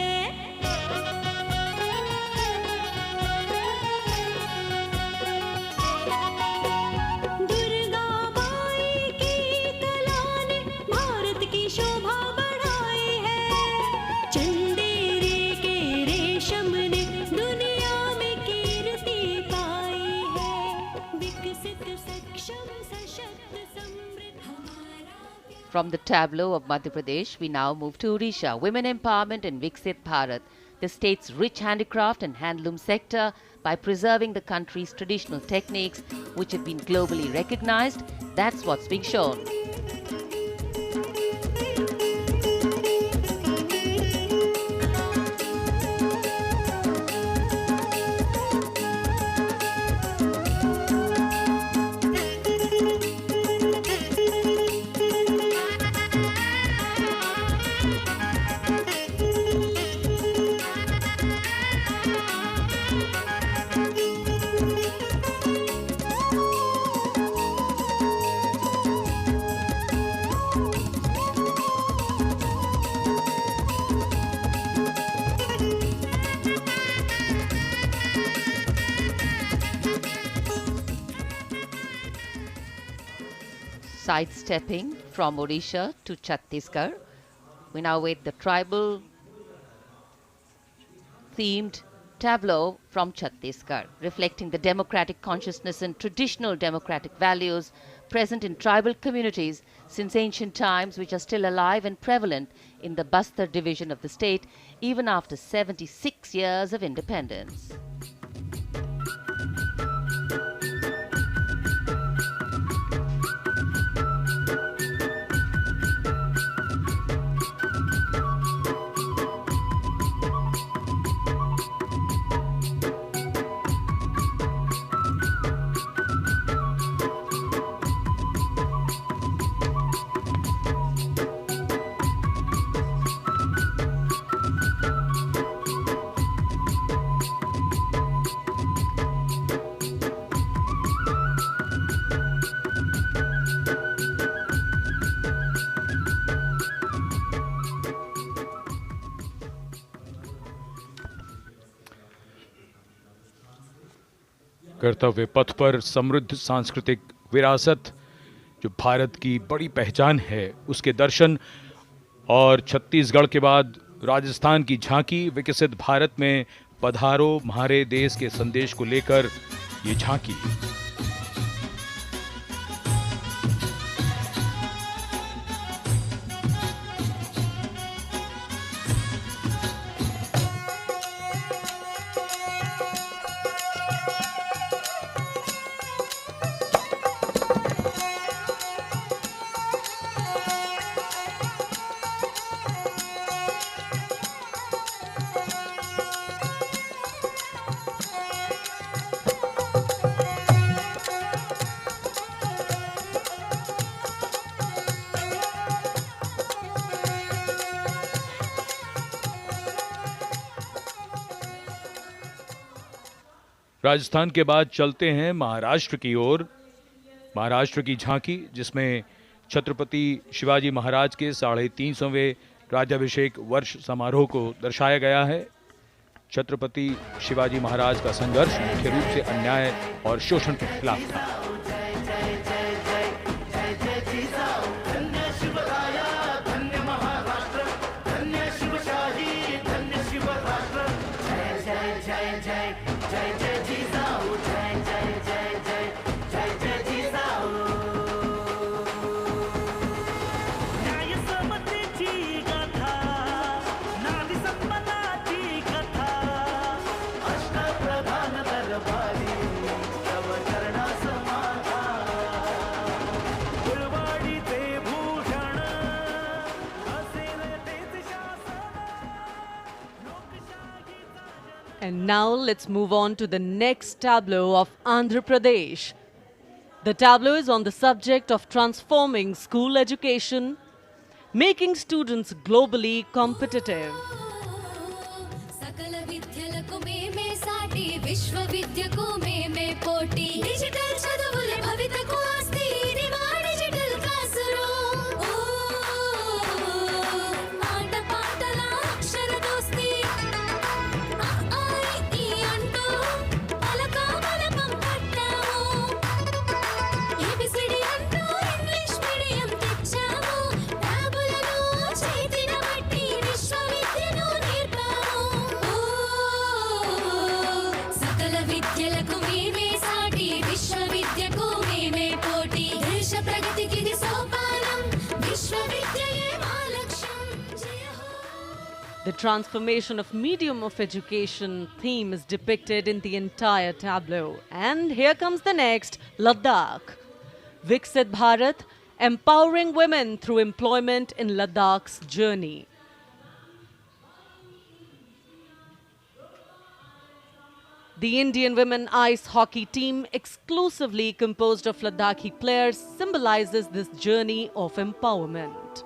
Speaker 6: दुर्गा माई की कला ने भारत की शोभा बढ़ाई है। चंदेरे के रेशम ने दुनिया में कीर्ति पाई है। विकसित सक्षम सशक्त समृद्ध हमारा
Speaker 1: From the tableau of Madhya Pradesh, we now move to Odisha. Women Empowerment and Viksit Bharat. the state's rich handicraft and handloom sector by preserving the country's traditional techniques, which have been globally recognized. That's what's being shown. Sidestepping from Odisha to Chhattisgarh, we now await the tribal themed tableau from Chhattisgarh, reflecting the democratic consciousness and traditional democratic values present in tribal communities since ancient times, which are still alive and prevalent in the Bastar division of the state even after 76 years of independence.
Speaker 4: कर्तव्य पथ पर समृद्ध सांस्कृतिक विरासत जो भारत की बड़ी पहचान है उसके दर्शन, और छत्तीसगढ़ के बाद राजस्थान की झांकी विकसित भारत में पधारो म्हारे देश के संदेश को लेकर ये झांकी। राजस्थान के बाद चलते हैं महाराष्ट्र की ओर। महाराष्ट्र की झांकी जिसमें छत्रपति शिवाजी महाराज के 350वें राज्याभिषेक वर्ष समारोह को दर्शाया गया है। छत्रपति शिवाजी महाराज का संघर्ष मुख्य रूप से अन्याय और शोषण के खिलाफ था।
Speaker 7: And now let's move on to the next tableau of Andhra Pradesh. The tableau is on the subject of transforming school education, making students globally competitive.
Speaker 6: सकल विद्यలకు మేమే సాటి విశ్వ విద్యకు మేమే పోటీ డిజిటల్ చదువుల భవితకు ఆస్తి ఇది మా డిజిటల్ క్లాస్ రూమ్ ఆట పాటల అక్షర దోస్తి ఈ అంటూ పలక బలపం పట్టాము ఏబిసిడి అంటూ ఇంగ్లీష్ మీడియం తెచ్చాము ట్యాబులలో చేతిన బట్టి విశ్వ విద్యను నేర్పాము సకల విద్యలకు మేమే సాటి విశ్వ విద్యకు మేమే పోటీ దేశ ప్రగతికి ఇది సోపానం విశ్వ విద్యయే మా లక్ష్యం జయ హో.
Speaker 7: The transformation of medium of education theme is depicted in the entire tableau. And here comes the next, Ladakh. Viksit Bharat, empowering women through employment in Ladakh's journey. The Indian women ice hockey team, exclusively composed of Ladakhi players, symbolizes this journey of empowerment.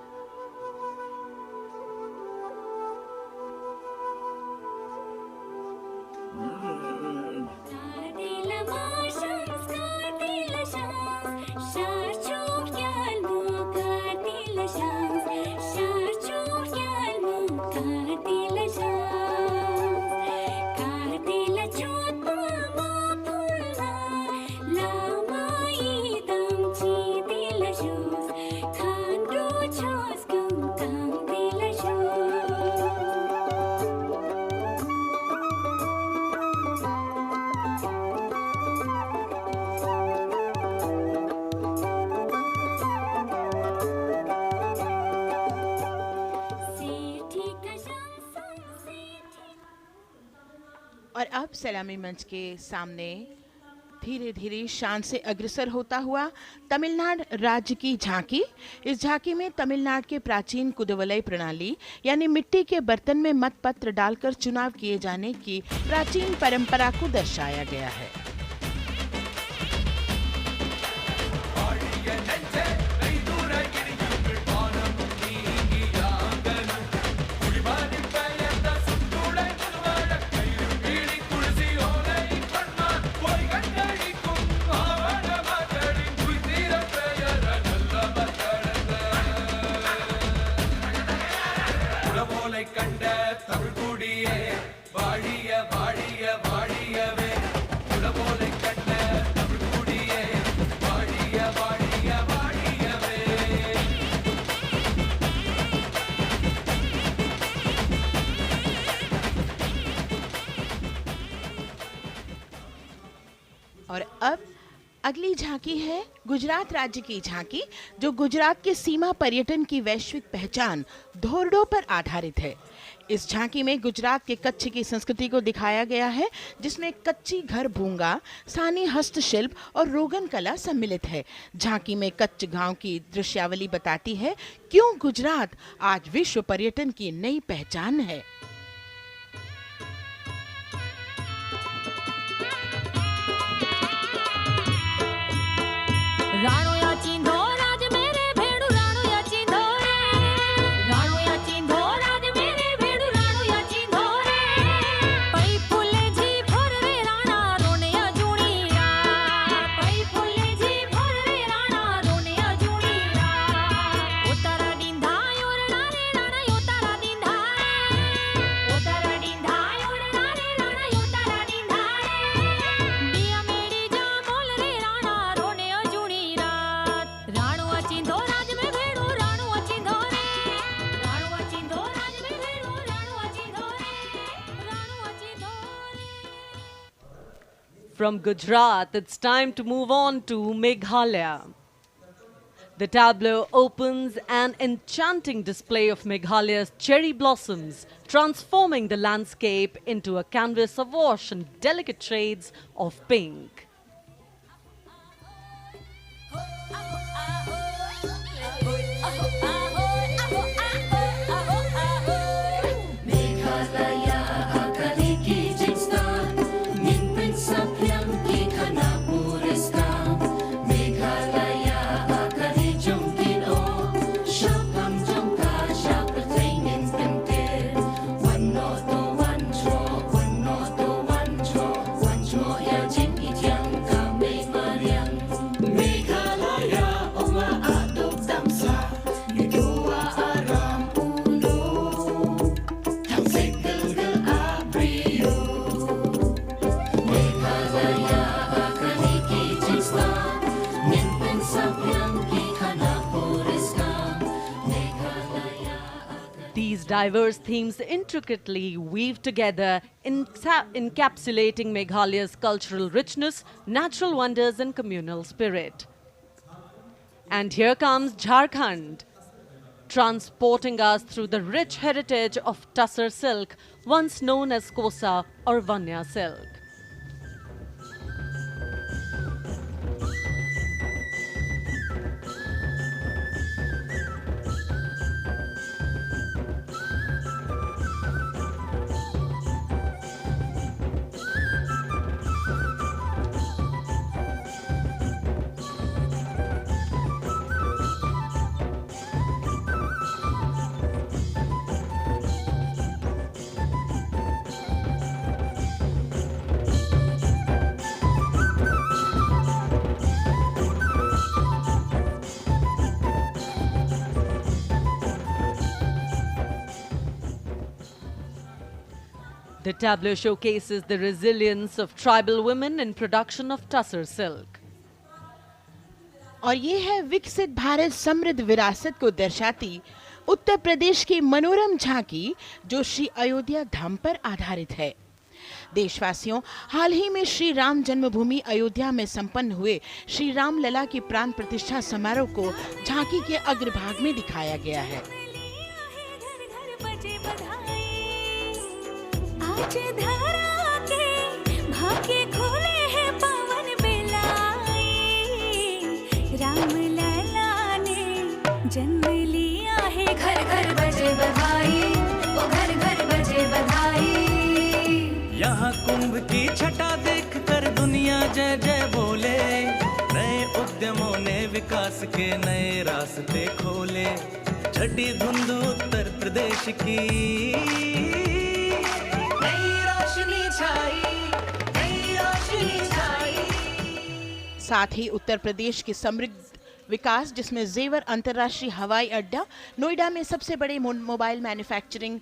Speaker 8: और अब सलामी मंच के सामने धीरे धीरे शान से अग्रसर होता हुआ तमिलनाडु राज्य की झांकी। इस झांकी में तमिलनाडु के प्राचीन कुदवलय प्रणाली यानी मिट्टी के बर्तन में मतपत्र डालकर चुनाव किए जाने की प्राचीन परंपरा को दर्शाया गया है। और अब अगली झांकी है गुजरात राज्य की झांकी, जो गुजरात के सीमा पर्यटन की वैश्विक पहचान धोरडो पर आधारित है। इस झांकी में गुजरात के कच्छ की संस्कृति को दिखाया गया है, जिसमें कच्ची घर भूंगा, स्थानीय हस्तशिल्प और रोगन कला सम्मिलित है। झांकी में कच्छ गांव की दृश्यावली बताती है क्यों गुजरात आज विश्व पर्यटन की नई पहचान है।
Speaker 6: राणो या चिंधो राज मेरे भेड़ू राणो या चिंधो रे राणो या चिंधो राज मेरे भेड़ू राणो या चिंधो रे पई फुले जी भोर रे राणा रोने या जुणी पई फुले जी भोर रे राणा रोने या जुणी उतारा डिंधा योरना रे राणा उतारा डिंधा उतारा डिंधा योरना रे राणा उतारा डिंधा बिया मेरी जा बोल रे राणा रोने या जुणी राणो अचिंधो राज में भेड़ो राणो अचिंधो रे राणो अचिंधो राज में भेड़ो राणो अचिंधो रे राणो अचिंधो रे।
Speaker 7: From Gujarat, it's time to move on to Meghalaya. The tableau opens an enchanting display of Meghalaya's cherry blossoms, transforming the landscape into a canvas awash in delicate shades of pink. These diverse themes intricately weave together, encapsulating Meghalaya's cultural richness, natural wonders and communal spirit. And here comes Jharkhand. transporting us through the rich heritage of Tussar silk, once known as Kosa or Vanya silk. The tableau showcases the resilience of tribal women in production of Tussar silk.
Speaker 8: और ये है विकसित भारत समृद्ध विरासत को दर्शाती उत्तर प्रदेश की मनोरम झांकी जो श्री अयोध्या धाम पर आधारित है। देशवासियों, हाल ही में श्री राम जन्मभूमि अयोध्या में संपन्न हुए श्री राम लला की प्राण प्रतिष्ठा समारोह को झांकी के अग्रभाग में दिखाया गया है।
Speaker 6: आज धरा के भाग्य खोले हैं पवन बेलाए, राम लला ने जन्म लिया है, घर घर बजे बधाई, ओ घर घर बजे बधाई।
Speaker 5: यहाँ कुंभ की छटा देख कर दुनिया जय जय बोले, नए उद्यमों ने विकास के नए रास्ते खोले, छठी धुंध उत्तर प्रदेश की
Speaker 8: साथ ही उत्तर प्रदेश के समृद्ध विकास जिसमें जेवर अंतर्राष्ट्रीय हवाई अड्डा, नोएडा में सबसे बड़े मोबाइल मैन्युफैक्चरिंग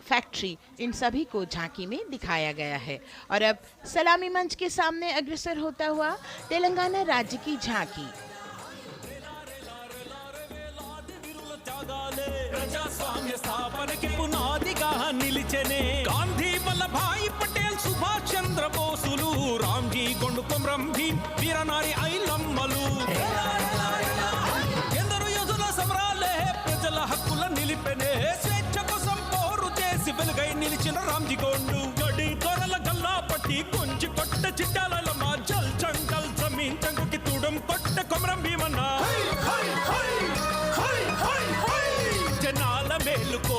Speaker 8: फैक्ट्री, इन सभी को झांकी में दिखाया गया है। और अब सलामी मंच के सामने अग्रसर होता हुआ तेलंगाना राज्य की झांकी।
Speaker 9: ప్రజాస్వామ్య స్థాపనకి పునాదిగా నిలిచెనే గాంధీ వల్లభాయ్ పటేల్ సుభాష్ చంద్ర బోసులు రామ్జీ గొండు కొమరం భీం వీరనారి ఐలమ్మలు ఎందరో యోధుల సమరాలే ప్రజల హక్కుల నిలిపెనే స్వేచ్ఛ కోసం పోరు చేసి వెలుగై నిలిచిన రామ్జీ గొండు గడి దొరల గల్లా పట్టి కొంచి కొట్ట చిట్టాల మా జల్ చంకల్ జమీన్ చంకుకి తుడం కొట్ట కొమరం భీమన్న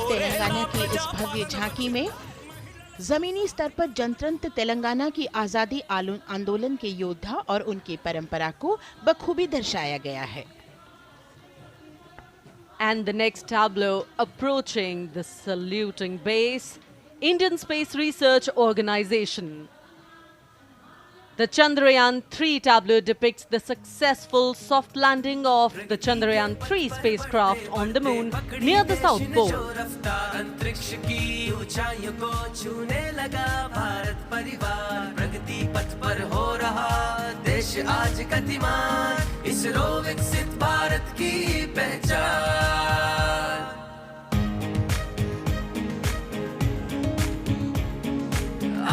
Speaker 8: तेलंगाना की इस भव्य झांकी में जमीनी स्तर पर जनतंत्र तेलंगाना की आजादी आंदोलन के योद्धा और उनकी परंपरा को बखूबी दर्शाया गया है।
Speaker 7: And the next tableau approaching the saluting base, Indian Space Research Organization. The Chandrayaan-3 tableau depicts the successful soft landing of the Chandrayaan-3 spacecraft on the moon near the South Pole.
Speaker 5: अंतरिक्ष की ऊंचाइयों को छूने लगा भारत परिवार, प्रगति पथ पर हो रहा देश आज गतिमान, इसरो विकसित भारत की पहचान।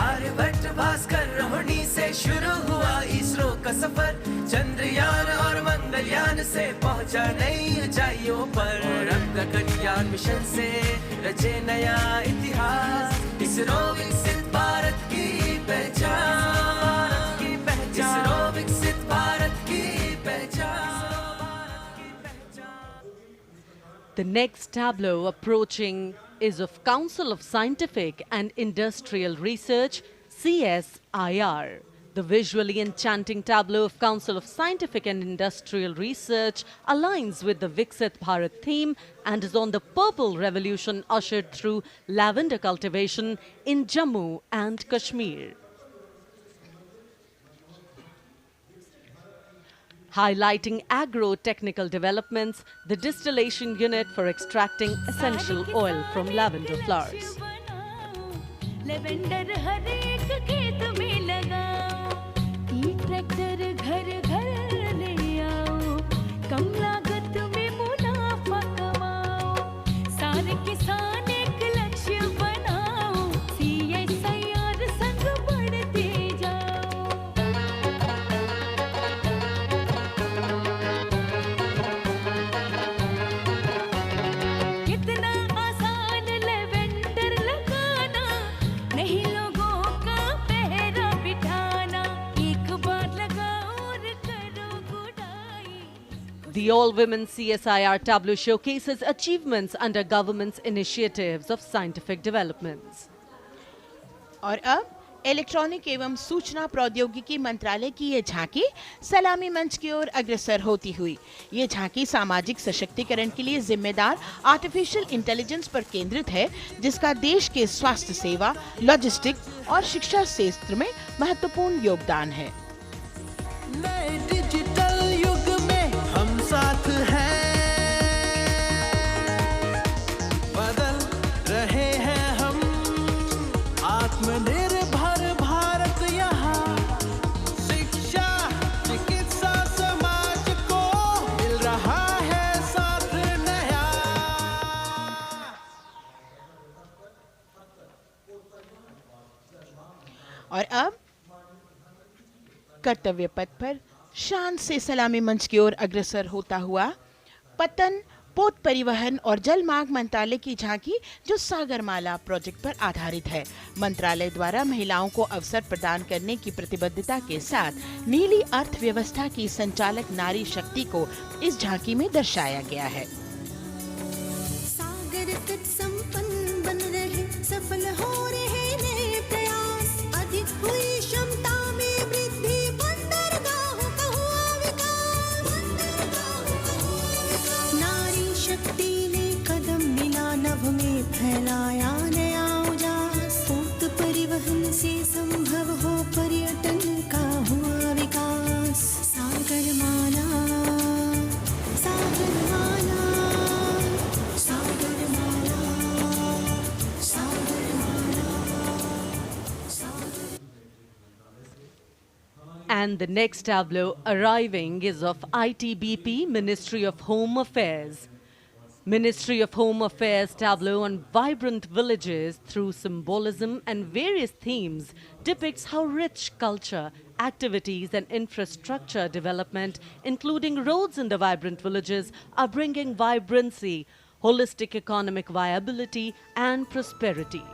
Speaker 5: आर्यभट्ट भास्कर रोहिणी से शुरू हुआ इसरो का सफर, चंद्रयान और मंगलयान से पहुंचा नई ऊंचाइयों पर, अब गगनयान मिशन से रचे नया इतिहास, इसरो विकसित भारत की पहचान, इसरो विकसित भारत की पहचान।
Speaker 7: The next tableau approaching is of Council of Scientific and Industrial Research, CSIR. The visually enchanting tableau of Council of Scientific and Industrial Research aligns with the Viksit Bharat theme and is on the purple revolution ushered through lavender cultivation in Jammu and Kashmir. Highlighting agro-technical developments, the distillation unit for extracting essential oil from lavender flowers.
Speaker 6: Lavender हर एक खेत में लगाओ, ई tractor घर घर ले आओ, कम लागत में मुनाफा कमाओ, सारे किसान एक लक्ष्य बनाओ, CSIR संग बढ़ते जाओ। नहीं लोगों का पहरा बिठाना, एक बार लगाओ और करो गुडाई।
Speaker 7: The all-women CSIR tableau showcases achievements under government's initiatives of scientific developments.
Speaker 8: और अब इलेक्ट्रॉनिक एवं सूचना प्रौद्योगिकी मंत्रालय की ये झांकी सलामी मंच की ओर अग्रसर होती हुई। ये झांकी सामाजिक सशक्तिकरण के लिए जिम्मेदार आर्टिफिशियल इंटेलिजेंस पर केंद्रित है, जिसका देश के स्वास्थ्य सेवा, लॉजिस्टिक और शिक्षा क्षेत्र में महत्वपूर्ण योगदान है।
Speaker 5: नए डिजिटल युग में हम साथ हैं, बदल रहे हैं हम, आत्मनिर्भर भारत यहाँ, शिक्षा चिकित्सा समाज को मिल रहा है साथ नया।
Speaker 8: और अब कर्तव्य पथ पर शान से सलामी मंच की ओर अग्रसर होता हुआ पतन, पोत परिवहन और जल मार्ग मंत्रालय की झांकी, जो सागरमाला प्रोजेक्ट पर आधारित है। मंत्रालय द्वारा महिलाओं को अवसर प्रदान करने की प्रतिबद्धता के साथ नीली अर्थव्यवस्था की संचालक नारी शक्ति को इस झांकी में दर्शाया गया है।
Speaker 6: सागर तट संपन्न बन रहे, सफल हो रहे नए प्रयास, अधिक हुई क्षमता में वृद्धि, बंदरगाहों का हुआ विकास, बंदरगाहों का हुआ विकास। नारी शक्ति ने कदम मिला नभ में, फैलाया नया उजास, पोत परिवहन से संभव हो पर्यटन का हुआ विकास। सागरमाला, सागरमाला, सागरमाला, सागरमाला, सागर।
Speaker 7: And the next tableau arriving is of ITBP, Ministry of Home Affairs. Ministry of Home Affairs tableau on vibrant villages through symbolism and various themes depicts how rich culture, activities and infrastructure development, including roads in the vibrant villages, are bringing vibrancy, holistic economic viability and prosperity.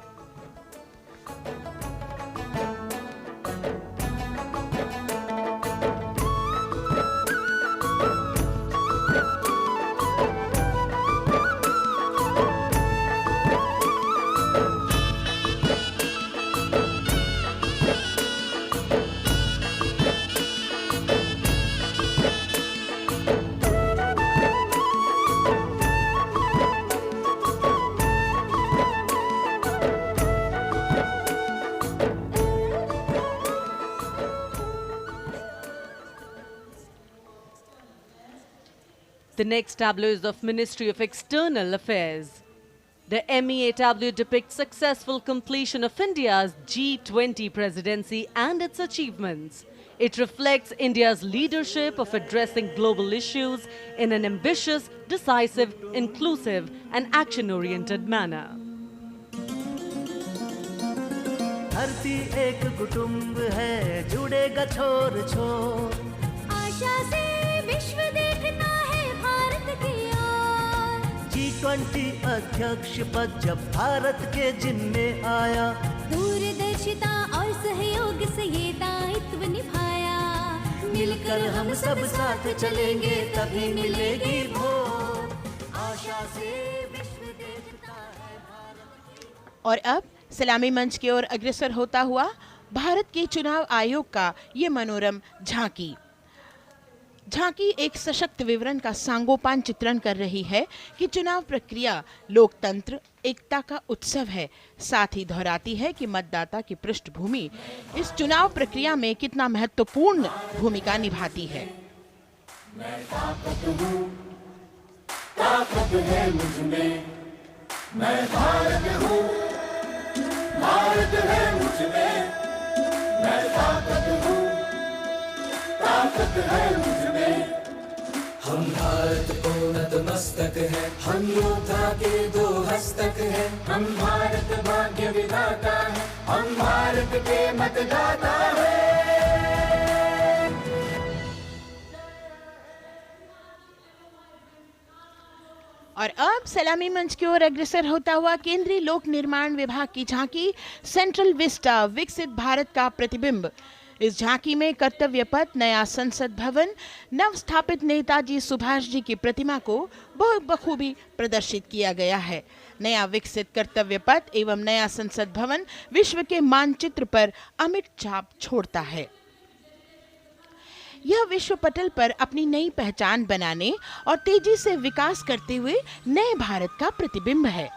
Speaker 7: The next tableau is of Ministry of External Affairs. The MEA tableau depicts successful completion of India's G20 presidency and its achievements. It reflects India's leadership of addressing global issues in an ambitious, decisive, inclusive and action-oriented manner.
Speaker 5: धरती एक कुटुंब है, जुड़ेगा छोर छोर,
Speaker 6: आशा से विश्व देखता है भारत की ओर।
Speaker 5: G20 अध्यक्ष पद जब भारत के जिम्मे आया,
Speaker 6: दूरदर्शिता और सहयोग से ये दायित्व निभाया।
Speaker 5: मिलकर हम सब साथ चलेंगे तभी मिलेगी भोर, आशा से विश्व देखता है भारत।
Speaker 8: और अब सलामी मंच की ओर अग्रसर होता हुआ भारत के चुनाव आयोग का ये मनोरम झांकी एक सशक्त विवरण का सांगोपान चित्रण कर रही है कि चुनाव प्रक्रिया लोकतंत्र, एकता का उत्सव है। साथ ही दोहराती है कि मतदाता की पृष्ठभूमि इस चुनाव प्रक्रिया में कितना महत्वपूर्ण भूमिका निभाती है।
Speaker 10: मैं ताकत है मुझ में, मैं भारत हूँ, भारत है मुझ में, मैं ताकत हूँ, ताकत है मुझ में। हम भारत को नतमस्तक है, हम योद्धा के दो हस्तक है, हम भारत भाग्य विधाता है, हम भारत के मतदाता है।
Speaker 8: और अब सलामी मंच की ओर अग्रसर होता हुआ केंद्रीय लोक निर्माण विभाग की झांकी सेंट्रल विस्टा विकसित भारत का प्रतिबिंब। इस झांकी में कर्तव्य पथ, नया संसद भवन, नव स्थापित नेताजी सुभाष जी की प्रतिमा को बहुत बखूबी प्रदर्शित किया गया है। नया विकसित कर्तव्य पथ एवं नया संसद भवन विश्व के मानचित्र पर अमिट छाप छोड़ता है। यह विश्व पटल पर अपनी नई पहचान बनाने और तेजी से विकास करते हुए नए भारत का प्रतिबिंब है।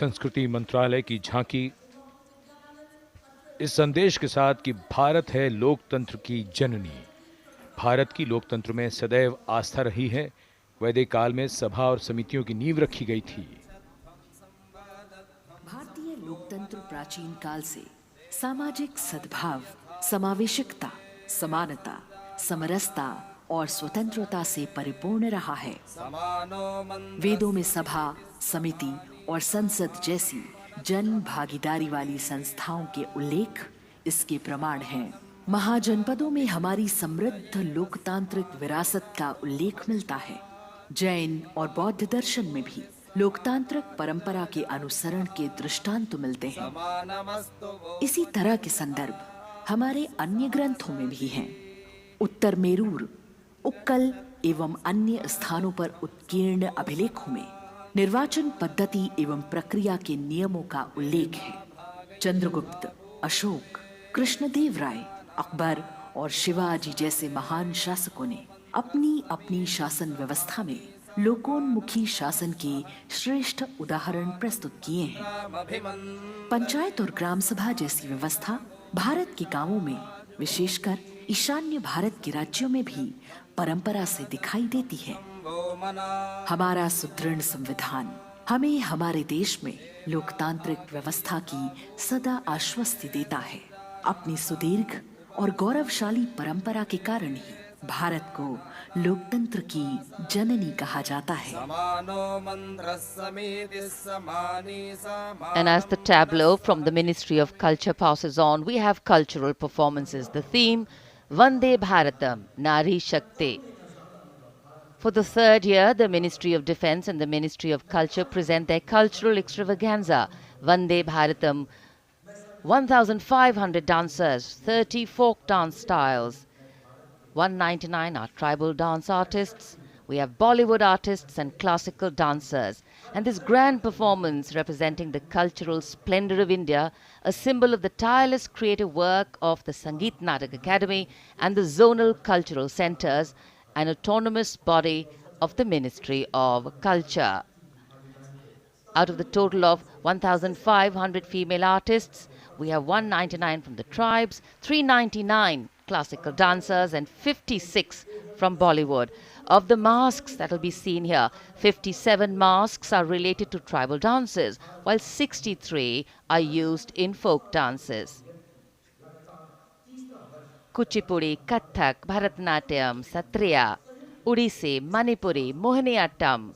Speaker 4: संस्कृति मंत्रालय की झांकी इस संदेश के साथ कि भारत है लोकतंत्र की जननी। भारत की लोकतंत्र में सदैव आस्था रही है। वैदिक काल में सभा और समितियों की नींव रखी गई थी।
Speaker 11: भारतीय लोकतंत्र प्राचीन काल से सामाजिक सद्भाव, समावेशकता, समानता, समरसता और स्वतंत्रता से परिपूर्ण रहा है। वेदों में सभा, समिति और संसद जैसी जन भागीदारी वाली संस्थाओं के उल्लेख इसके प्रमाण हैं। महाजनपदों में हमारी समृद्ध लोकतांत्रिक विरासत का उल्लेख मिलता है। जैन और बौद्ध दर्शन में भी लोकतांत्रिक परंपरा के अनुसरण के दृष्टांत मिलते हैं। इसी तरह के संदर्भ हमारे अन्य ग्रंथों में भी हैं। उत्तर मेरूर, उक्कल एवं अन्य स्थानों पर उत्कीर्ण अभिलेखों में निर्वाचन पद्धति एवं प्रक्रिया के नियमों का उल्लेख है। चंद्रगुप्त, अशोक, कृष्णदेव राय, अकबर और शिवाजी जैसे महान शासकों ने अपनी अपनी शासन व्यवस्था में लोकोन्मुखी शासन के श्रेष्ठ उदाहरण प्रस्तुत किए हैं। पंचायत और ग्राम सभा जैसी व्यवस्था भारत के गांवों में, विशेषकर ईशान्य भारत के राज्यों में भी परंपरा से दिखाई देती है। हमारा सुदृढ़ संविधान हमें हमारे देश में लोकतांत्रिक व्यवस्था की सदा आश्वस्ति देता है। अपनी सुदीर्घ और गौरवशाली परंपरा के कारण ही भारत को लोकतंत्र की जननी कहा जाता है।
Speaker 1: And as the tableau from the Ministry of Culture passes on, we have cultural performances. The theme, Vande Bharatam, Nari Shakti. For the third year, the Ministry of Defence and the Ministry of Culture present their cultural extravaganza, Vande Bharatam. 1,500 dancers, 30 folk dance styles, 199 are tribal dance artists. We have Bollywood artists and classical dancers. And this grand performance representing the cultural splendor of India, a symbol of the tireless creative work of the Sangeet Natak Academy and the zonal cultural centers, an autonomous body of the Ministry of Culture. Out of the total of 1,500 female artists, we have 199 from the tribes, 399 classical dancers and 56 from Bollywood. Of the masks that will be seen here, 57 masks are related to tribal dances, while 63 are used in folk dances. Kuchipudi, Kathak, Bharatanatyam, Satriya, Odissi, Manipuri, Mohiniyattam.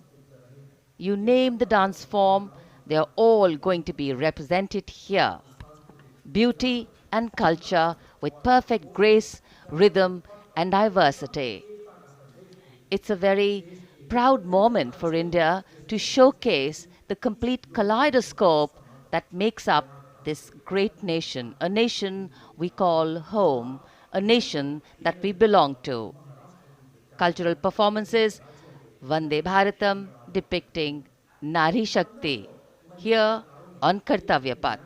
Speaker 1: You name the dance form, they are all going to be represented here. Beauty and culture with perfect grace, rhythm and diversity. It's a very proud moment for India to showcase the complete kaleidoscope that makes up this great nation, a nation we call home, a nation that we belong to. Cultural performances, Vande Bharatam depicting Nari Shakti, here on Kartavya Path.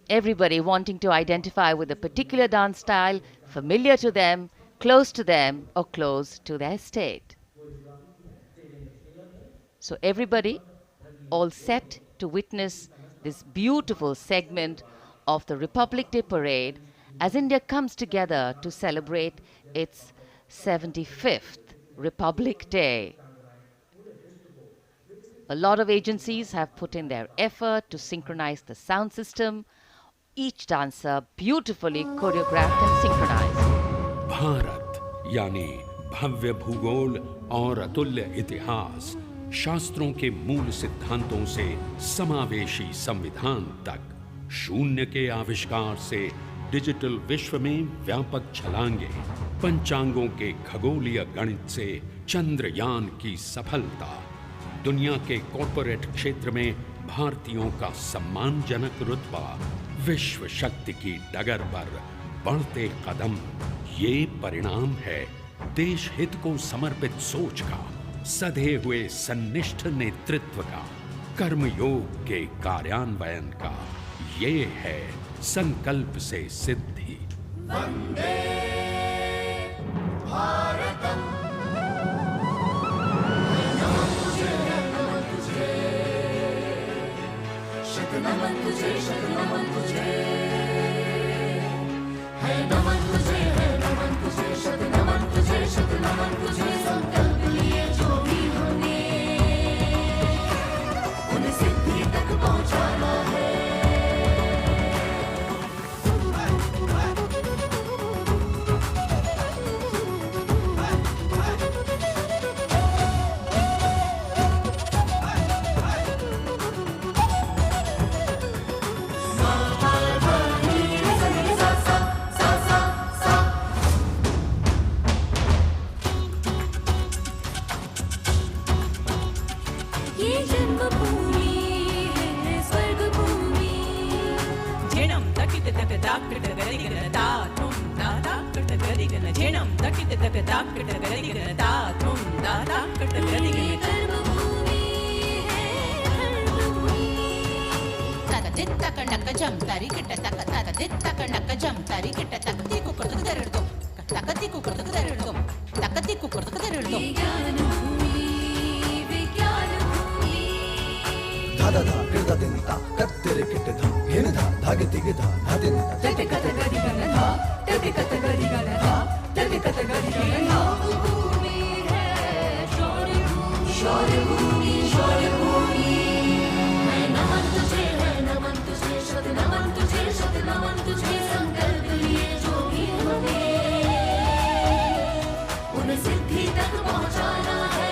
Speaker 1: Everybody wanting to identify with a particular dance style, familiar to them, close to them, or close to their state. So everybody all set to witness this beautiful segment of the Republic Day Parade as India comes together to celebrate its 75th Republic Day. A lot of agencies have put in their effort to synchronize the sound system. Each dancer beautifully choreographed and synchronized.
Speaker 12: Bharat यानी भव्य भूगोल और अतुल्य इतिहास, शास्त्रों के मूल सिद्धांतों से समावेशी संविधान तक, शून्य के आविष्कार से डिजिटल विश्व में व्यापक छलांगे, पंचांगों के खगोलीय गणित से चंद्रयान की सफलता, दुनिया के कॉर्पोरेट क्षेत्र में भारतीयों का सम्मानजनक रुतबा, विश्व शक्ति की डगर पर बढ़ते कदम, ये परिणाम है देश हित को समर्पित सोच का, सधे हुए सन्निष्ठ नेतृत्व का, कर्मयोग के कार्यान्वयन का। ये है संकल्प से सिद्धि।
Speaker 10: वंदे भारतम, नमन तुझे, नमन तुझे, शत नमन तुझे, शत नमन तुझे, है नमन तुझे, है नमन तुझे, शत नमन तुझे, शत नमन तुझे। संकल्प लिए जो भी हमने उन्हें सिद्धि तक पहुंचाना है।
Speaker 6: ये जन्मभूमि है स्वर्ग भूमि।
Speaker 8: झेणं तकित तक दाक्कट गरिगन तातुं दादाक्कट गरिगन झेणं तकित तक दाक्कट गरिगन तातुं दादाक्कट गरिगन
Speaker 6: कर्मभूमि है धर्मभूमि।
Speaker 13: तक दित तक नक जम तारी किट तक तक दित तक नक जम तारी किट तक ती कुकर तक दरड़ तक ती कुकर तक दरड़ तक ती कुकर तक दरड़
Speaker 6: ज्ञान भूमि विज्ञान भूमि।
Speaker 5: धादा धा गिरदा दिनता कत्तेरे किट धा घेन धा धागे तिगे धा धादिन
Speaker 6: तटे कत गरिगन धा तटे कत गरिगन धा तटे कत गरिगन धा। भूमि है शौर्य भूमि, शौर्य भूमि, शौर्य भूमि। है नमन तुझे, है नमन तुझे, शत नमन तुझे, शत नमन तुझे। संकल्प लिए जो भी हमें उन्हें सिद्धि तक पहुंचाना है।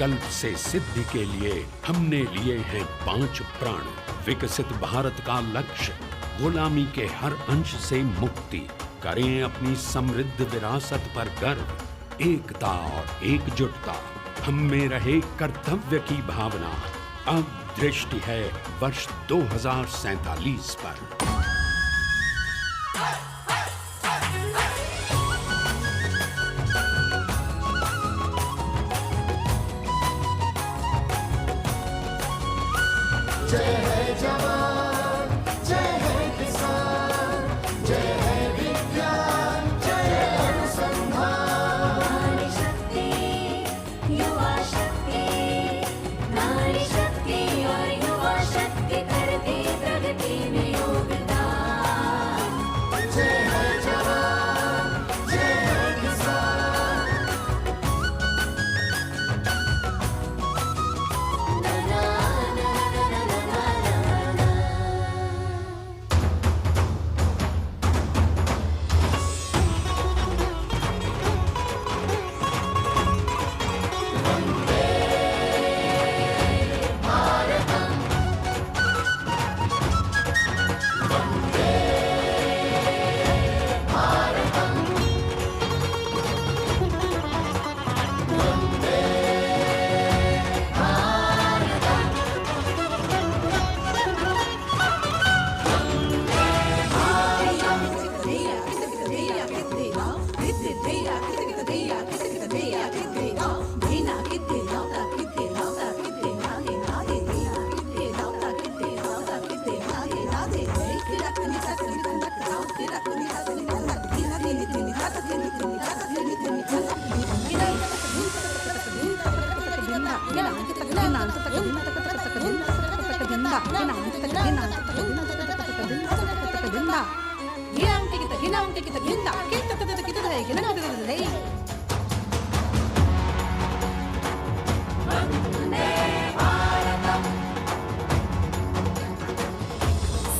Speaker 12: संकल्प से सिद्धि के लिए हमने लिए हैं 5 प्रण। विकसित भारत का लक्ष्य, गुलामी के हर अंश से मुक्ति, करें अपनी समृद्ध विरासत पर गर्व, एकता और एकजुटता, हम में रहे कर्तव्य की भावना। अब दृष्टि है वर्ष 2047 पर।
Speaker 10: जय है जवान, जय है किसान, जय है विज्ञान, जय अनुसंधान।
Speaker 6: नारी शक्ति, युवा शक्ति, नारी शक्ति और युवा शक्ति करते प्रगति में योगदान।
Speaker 10: जय है जवान, जय है किसान।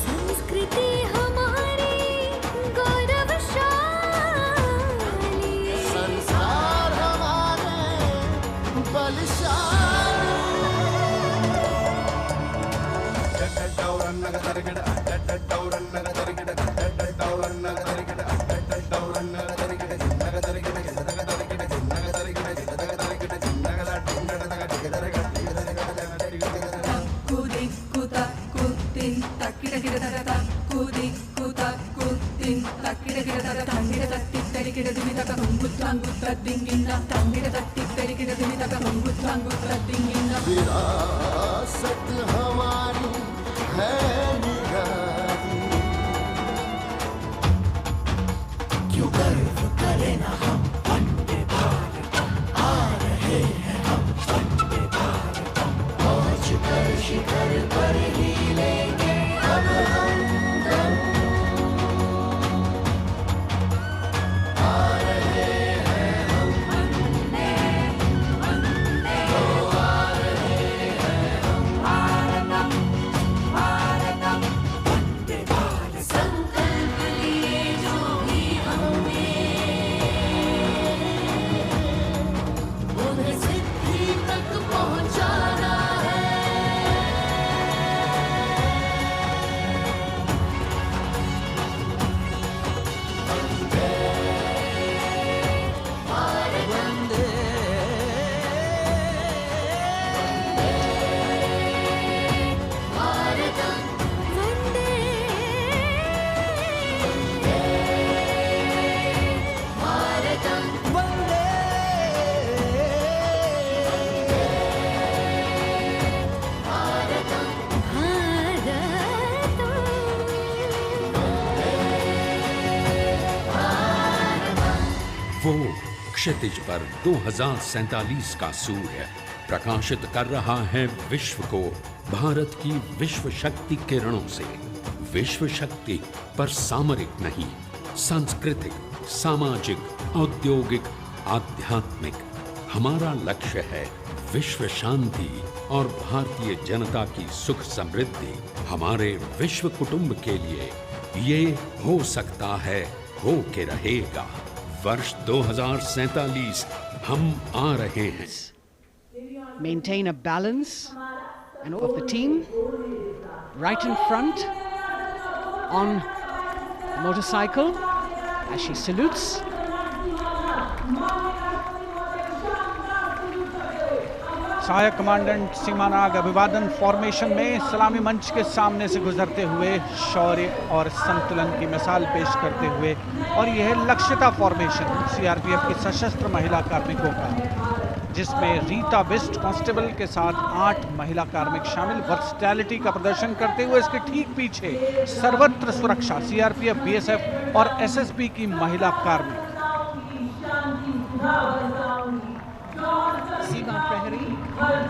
Speaker 6: संस्कृति हमारी गौरवशाली,
Speaker 10: संस्कार हमारे बलशाली। विरासत हमारी है निराली, क्यों गर्व करें ना हम वंदे भारतम, आ रहे हैं हम वंदे भारतम, पहुंच कर शिखर पर ही लेंगे अब हम दम। आ रहे हैं हम वंदे, वंदे, तो आ रहे हैं हम भारतम, भारतम, वंदे भारत। संकल्प लिए जो भी हमने, उन्हें सिद्धि तक पहुंचाना है।
Speaker 12: वो क्षितिज पर 2047 का सूर्य प्रकाशित कर रहा है विश्व को भारत की विश्व शक्ति किरणों से। विश्व शक्ति पर सामरिक नहीं, सांस्कृतिक, सामाजिक, औद्योगिक, आध्यात्मिक। हमारा लक्ष्य है विश्व शांति और भारतीय जनता की सुख समृद्धि। हमारे विश्व कुटुंब के लिए ये हो सकता है, हो के रहेगा। वर्ष 2047 हम आ रहे हैं।
Speaker 3: maintain a balance and of the team right in front on the motorcycle as she salutes.
Speaker 2: सहायक कमांडेंट सीमानाग अभिवादन फॉर्मेशन में सलामी मंच के सामने से गुजरते हुए शौर्य और संतुलन की मिसाल पेश करते हुए, और यह लक्ष्यता फॉर्मेशन सीआरपीएफ की सशस्त्र महिला कार्मिकों का, जिसमें रीता बिस्ट कांस्टेबल के साथ 8 महिला कार्मिक शामिल, वर्सटैलिटी का प्रदर्शन करते हुए इसके ठीक पीछे सर्वत्र सुरक्षा सीआरपीएफ, बीएसएफ और एसएसबी की महिला कार्मिक।
Speaker 3: Seema Prahari,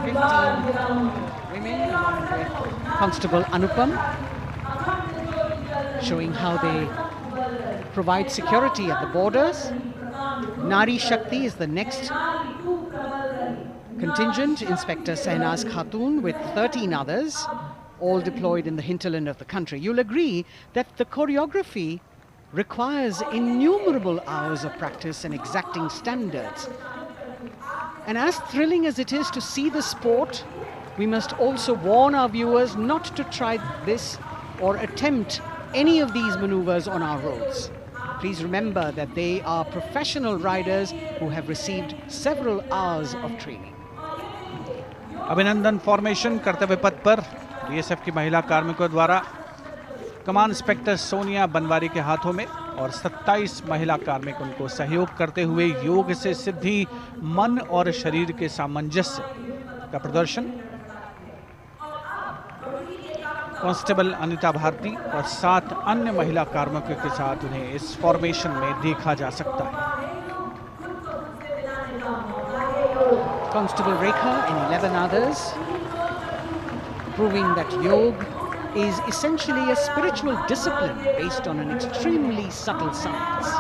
Speaker 3: 15 women along with Constable Anupam, showing how they provide security at the borders. Nari Shakti is the next contingent, Inspector Sehnaz Khatun with 13 others, all deployed in the hinterland of the country. You'll agree that the choreography requires innumerable hours of practice and exacting standards. And as thrilling as it is to see the sport, we must also warn our viewers not to try this or attempt any of these maneuvers on our roads. Please remember that they are professional riders who have received several hours of training.
Speaker 2: अभिनंदन formation कर्तव्य पथ पर BSF की महिला कार्मिकों द्वारा कमान inspector Sonia Banwari के हाथों में, और 27 महिला कार्मिक उनको सहयोग करते हुए योग से सिद्धि, मन और शरीर के सामंजस्य का प्रदर्शन। कांस्टेबल अनिता भारती और 7 अन्य महिला कार्मिकों के साथ उन्हें इस फॉर्मेशन में देखा जा सकता है।
Speaker 3: Constable Rekha and 11 others, proving that yoga is essentially a spiritual discipline based on an extremely subtle science.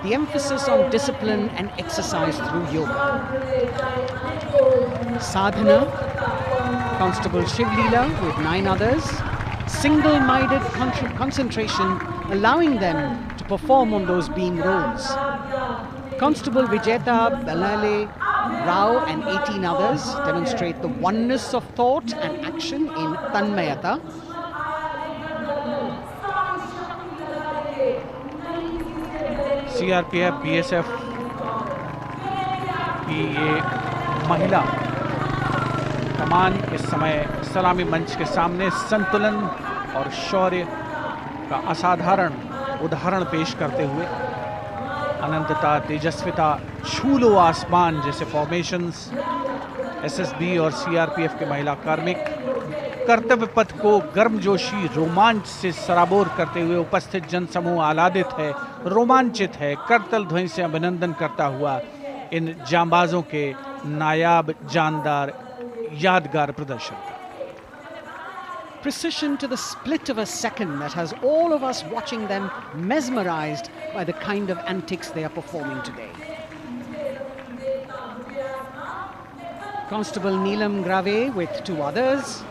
Speaker 3: The emphasis on discipline and exercise through yoga. Sadhana, Constable Shivleela with 9 others, single-minded concentration, allowing them to perform on those beam roles. Constable Vijeta Balale Rao and 18 others demonstrate the oneness of thought and action in Tanmayata.
Speaker 2: CRPF, BSF की ये महिला कमान इस समय सलामी मंच के सामने संतुलन और शौर्य का असाधारण उदाहरण पेश करते हुए अनंतता, तेजस्विता, छू लो आसमान जैसे फॉर्मेशंस एसएसबी और सीआरपीएफ के महिला कार्मिक कर्तव्य पथ को गर्मजोशी रोमांच से सराबोर करते हुए उपस्थित जनसमूह आह्लादित है, रोमांचित है, करतल ध्वनि से अभिनंदन करता हुआ इन जांबाजों के नायाब, जानदार, यादगार प्रदर्शन।
Speaker 3: Precision to the split of a second that has all of us watching them mesmerized by the kind of antics they are performing today. Constable Neelam Grave with 2 others,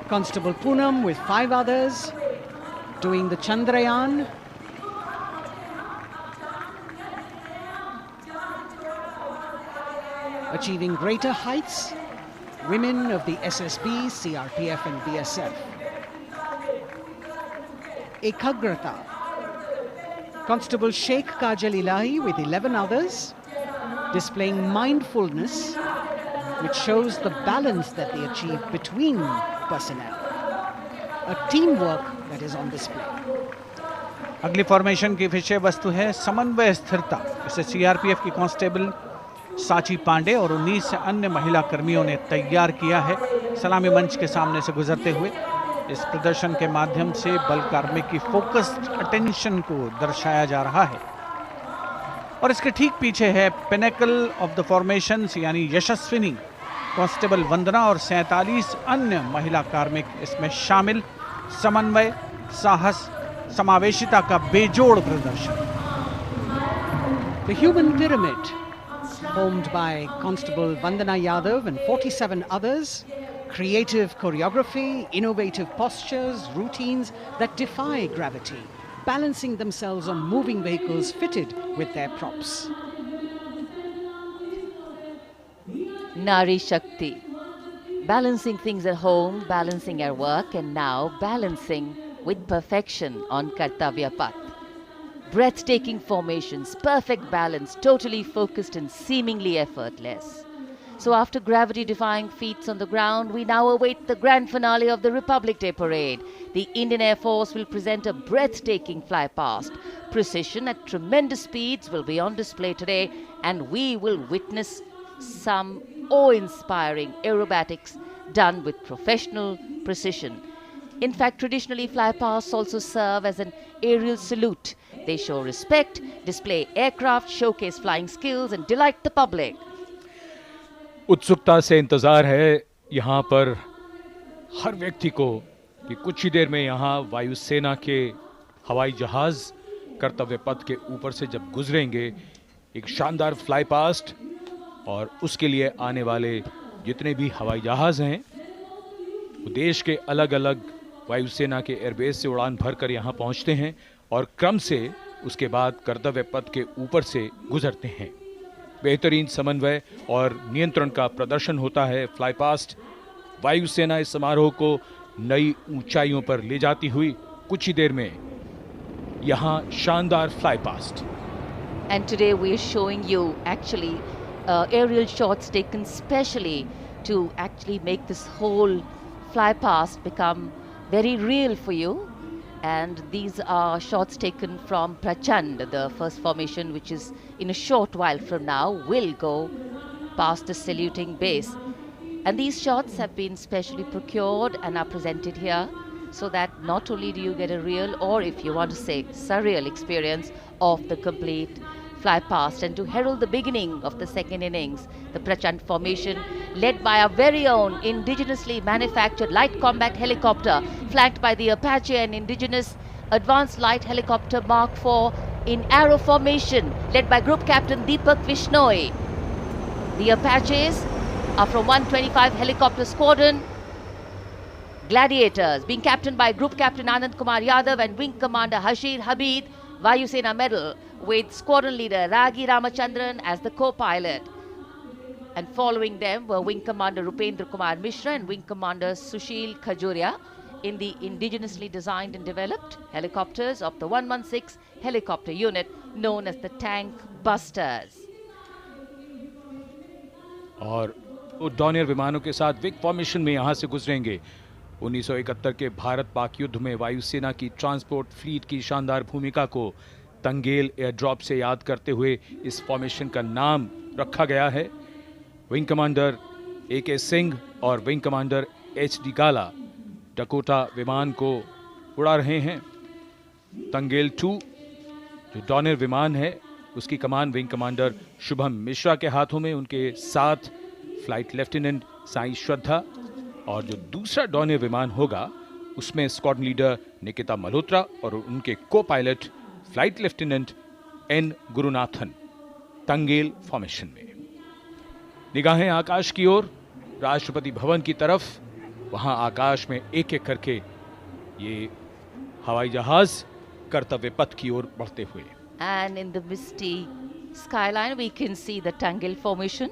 Speaker 3: Constable Poonam with 5 others, doing the Chandrayaan. Achieving greater heights, women of the SSB, CRPF and BSF. Ekagrata, Constable Sheikh Kajal Ilahi with 11 others, displaying mindfulness, which shows the balance that they achieve between personnel. A teamwork that is on display.
Speaker 2: अगली formation की विषय वस्तु है समन्वय स्थिरता। इसे CRPF की constable साची पांडे और 19 अन्य महिला कर्मियों ने तैयार किया है। सलामी मंच के सामने से गुजरते हुए इस प्रदर्शन के माध्यम से बल कार्मिक की फोकस्ड अटेंशन को दर्शाया जा रहा है, और इसके ठीक पीछे है पिनेकल ऑफ द फॉर्मेशंस यानी यशस्विनी कांस्टेबल वंदना और 47 अन्य महिला कार्मिक इसमें शामिल। समन्वय, साहस, समावेशिता का बेजोड़ प्रदर्शन।
Speaker 3: The human pyramid, formed by Constable Vandana Yadav and 47 others, creative choreography, innovative postures, routines that defy gravity, balancing themselves on moving vehicles fitted with their props.
Speaker 1: Nari Shakti. Balancing things at home, balancing at work, and now balancing with perfection on Kartavya Path. Breathtaking formations, perfect balance, totally focused and seemingly effortless. So after gravity-defying feats on the ground, we now await the grand finale of the Republic Day Parade. The Indian Air Force will present a breathtaking fly past. Precision at tremendous speeds will be on display today, and we will witness some awe-inspiring aerobatics done with professional precision. In fact, traditionally flypasts also serve as an aerial salute. They show respect, display aircraft, showcase flying skills and delight the public.
Speaker 4: उत्सुकता से इंतजार है यहाँ पर हर व्यक्ति को कि कुछ ही देर में यहाँ वायुसेना के हवाई जहाज कर्तव्य पथ के ऊपर से जब गुजरेंगे, एक शानदार फ्लाई पास्ट, और उसके लिए आने वाले जितने भी हवाई जहाज हैं वो देश के अलग अलग वायुसेना के एयरबेस से उड़ान भरकर यहाँ पहुँचते हैं और क्रम से उसके बाद कर्तव्य पथ के ऊपर से गुजरते हैं। बेहतरीन समन्वय और नियंत्रण का प्रदर्शन होता है। फ्लाई पास्ट वायुसेना इस समारोह को नई ऊंचाइयों पर ले जाती हुई कुछ ही देर में यहाँ शानदार fly past.
Speaker 1: And today we are showing you actually aerial shots taken specially to actually make this whole fly past become very real for you. And these are shots taken from Prachand, the first formation, which is in a short while from now will go past the saluting base. And these shots have been specially procured and are presented here so that not only do you get a real, or if you want to say surreal experience of the complete fly past, and to herald the beginning of the second innings, the Prachand formation led by our very own indigenously manufactured light combat helicopter flanked by the Apache and indigenous advanced light helicopter Mark IV in arrow formation led by Group Captain Deepak Vishnoi. The Apaches are from 125 Helicopter Squadron Gladiators, being captained by Group Captain Anand Kumar Yadav and Wing Commander Hashir Habib, Vayusena Medal, with Squadron Leader Ragi Ramachandran as the co-pilot. And following them were Wing Commander Rupendra Kumar Mishra and Wing Commander Sushil Khajuria in the indigenously designed and developed helicopters of the 116 helicopter unit known as the Tank Busters.
Speaker 4: और Dornier विमानों के साथ wig formation में यहाँ से गुजरेंगे। 1971 के भारत पाक युद्ध में वायुसेना की ट्रांसपोर्ट फ्लीट की शानदार भूमिका को तंगेल एयर ड्रॉप से याद करते हुए इस फॉर्मेशन का नाम रखा गया है। विंग कमांडर AK सिंह और विंग कमांडर HD गाला डकोटा विमान को उड़ा रहे हैं। तंगेल 2 जो डॉनियर विमान है उसकी कमान विंग कमांडर शुभम मिश्रा के हाथों में, उनके साथ फ्लाइट लेफ्टिनेंट साई श्रद्धा, और जो दूसरा डॉनियर विमान होगा उसमें स्क्वाड्रन लीडर निकिता मल्होत्रा और उनके को pilot flight lieutenant N Gurunathan. Tangail formation में निगाहें आकाश की ओर, राष्ट्रपति भवन की तरफ। वहां आकाश में एक एक करके ये हवाई जहाज कर्तव्य पथ की ओर बढ़ते हुए।
Speaker 1: And in the misty skyline we can see the Tangel formation.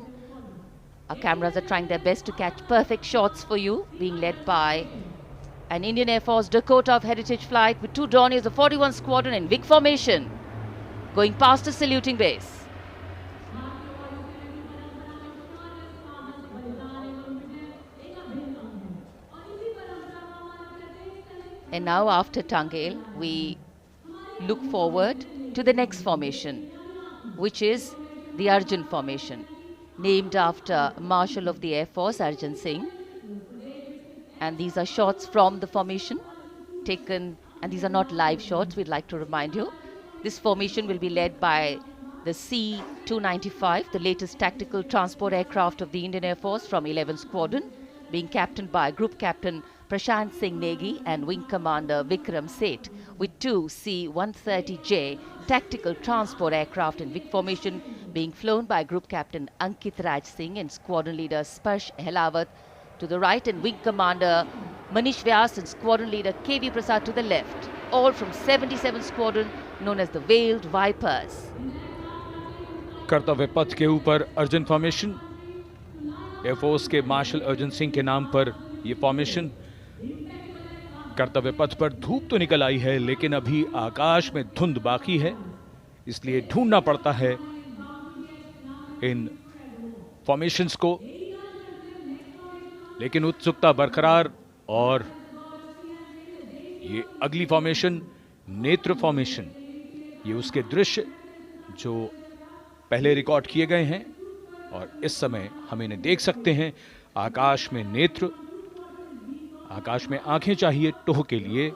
Speaker 1: Our cameras are trying their best to catch perfect shots for you, being led by an Indian Air Force Dakota of Heritage Flight with 2 Dorniers of 41 Squadron in WIG formation, going past the saluting base. And now after Tangel, we look forward to the next formation, which is the Arjun formation, named after Marshal of the Air Force Arjun Singh. And these are shots from the formation taken, and these are not live shots, we'd like to remind you. This formation will be led by the C-295, the latest tactical transport aircraft of the Indian Air Force from 11 Squadron, being captained by Group Captain Prashant Singh Negi and Wing Commander Vikram Seth, with 2 C-130J tactical transport aircraft in WIG formation being flown by Group Captain Ankit Raj Singh and Squadron Leader Sparsh Ehlawat to the right, and Wing Commander Manish Vyas and Squadron Leader KV Prasad to the left, all from 77 Squadron known as the Veiled Vipers.
Speaker 4: कर्तव्य पथ के ऊपर Arjun formation air force के martial Arjun Singh के नाम पर यह formation. कर्तव्य पथ पर धूप तो निकल आई है, लेकिन अभी आकाश में धुंध बाकी है, इसलिए ढूंढना पड़ता है इन फॉर्मेशंस को। लेकिन उत्सुकता बरकरार, और ये अगली फॉर्मेशन नेत्र फॉर्मेशन, ये उसके दृश्य जो पहले रिकॉर्ड किए गए हैं और इस समय हम इन्हें देख सकते हैं। आकाश में नेत्र, आकाश में आंखें चाहिए टोह के लिए।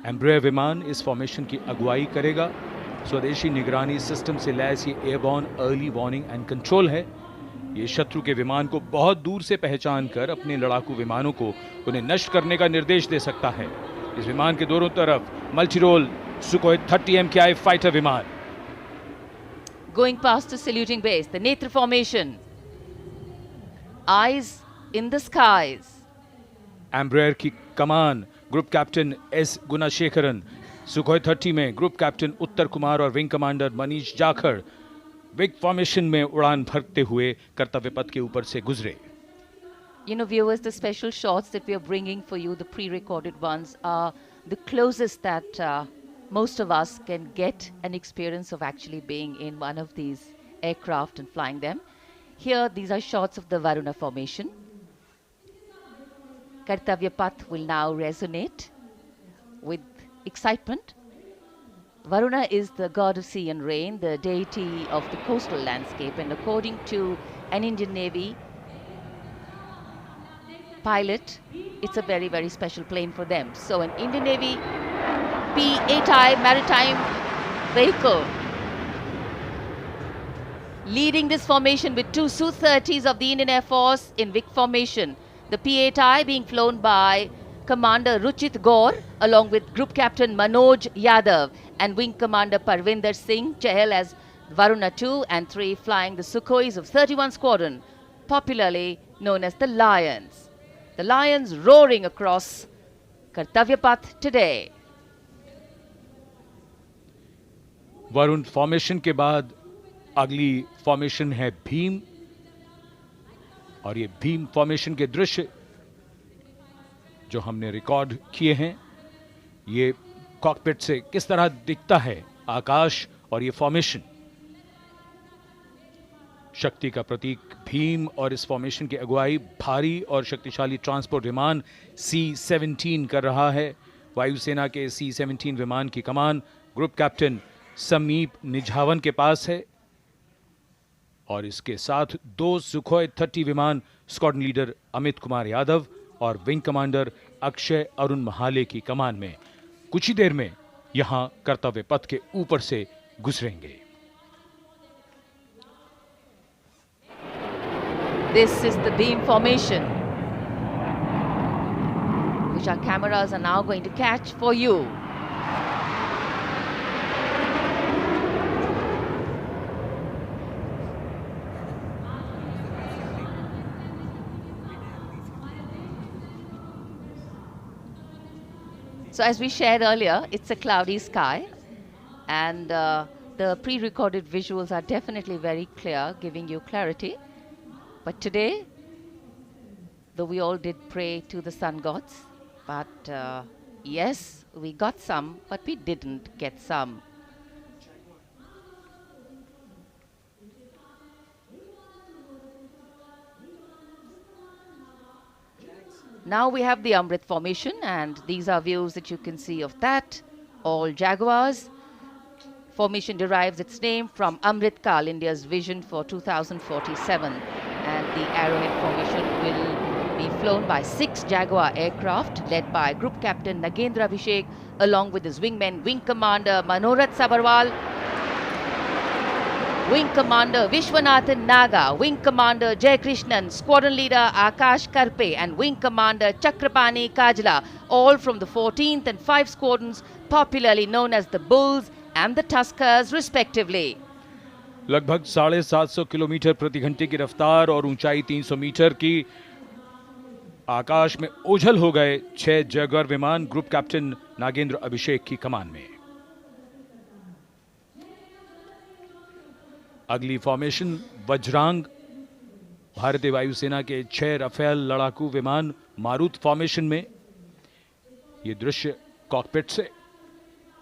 Speaker 4: एम्ब्रेयर विमान इस फॉर्मेशन की अगुवाई करेगा। स्वदेशी निगरानी सिस्टम से लैस ये airborne early warning and control है। ये शत्रु के विमान को बहुत दूर से पहचान कर अपने लड़ाकू विमानों को उन्हें नष्ट करने का निर्देश दे सकता है। इस विमान के दोनों तरफ multi role Sukhoi 30 MKI fighter विमान।
Speaker 1: Going past the saluting base, the Netra formation. Eyes in the skies.
Speaker 4: Embraer की कमान ग्रुप कैप्टन एस गुणाशेखरन, सुखोई 30 में ग्रुप कैप्टन उत्तर कुमार और wing commander Manish Jakhar big formation में उड़ान भरते हुए कर्तव्य पथ के ऊपर से गुजरे।
Speaker 1: You know, viewers, the special shots that we are bringing for you, the pre-recorded ones, are the closest that most of us can get an experience of actually being in one of these aircraft and flying them. Here, these are shots of the Varuna formation. Kartavya Path will now resonate with excitement. Varuna is the god of sea and rain, the deity of the coastal landscape, and according to an Indian Navy pilot, it's a very, very special plane for them. So an Indian Navy P-8I maritime vehicle leading this formation with two Su-30s of the Indian Air Force in Vic formation. The P-8I being flown by Commander Ruchit Gaur along with Group Captain Manoj Yadav and Wing Commander Parvinder Singh Chahal as Varuna 2 and 3 flying the Sukhois of 31 Squadron, popularly known as the Lions. The Lions roaring across Kartavya Path today.
Speaker 4: Varun formation के बाद अगली formation है भीम, और ये Bhim formation के दृश्य जो हमने रिकॉर्ड किए हैं, ये कॉकपिट से किस तरह दिखता है आकाश और ये फॉर्मेशन। शक्ति का प्रतीक भीम और इस फॉर्मेशन की अगुवाई भारी और शक्तिशाली ट्रांसपोर्ट विमान C-17 कर रहा है। वायुसेना के C-17 विमान की कमान ग्रुप कैप्टन समीप निझावन के पास है, और इसके साथ दो सुखोई 30 विमान स्क्वाड्रन लीडर अमित कुमार यादव और विंग कमांडर अक्षय अरुण महाले की कमान में कुछ ही देर में यहां कर्तव्य पथ के ऊपर से गुजरेंगे।
Speaker 1: This is the beam formation, which our cameras are now going to catch for you. So as we shared earlier, it's a cloudy sky, and the pre-recorded visuals are definitely very clear, giving you clarity. But today, though we all did pray to the sun gods, but yes, we got some, but we didn't get some. Now we have the Amrit formation, and these are views that you can see of that. All Jaguars. Formation derives its name from Amrit Kal, India's vision for 2047. And the Arrowhead formation will be flown by 6 Jaguar aircraft led by Group Captain Nagendra Abhishek along with his wingmen, Wing Commander Manorat Sabarwal, Wing Commander Vishwanathan Naga, Wing Commander Jay Krishnan, Squadron Leader Akash Karpe and Wing Commander Chakrapani Kajla, all from the 14th and 5 squadrons popularly known as the Bulls and the Tuskers respectively.
Speaker 4: लगभग 750 kilometre प्रति घंटे की रफ्तार और ऊंचाई 300 metre की आकाश में ओझल हो गए 6 जैगुआर विमान ग्रुप कैप्टन नागेंद्र अभिषेक की कमान में। अगली फॉर्मेशन वज्रांग भारतीय वायुसेना के 6 राफेल लड़ाकू विमान मारुत फॉर्मेशन में। ये दृश्य कॉकपिट से।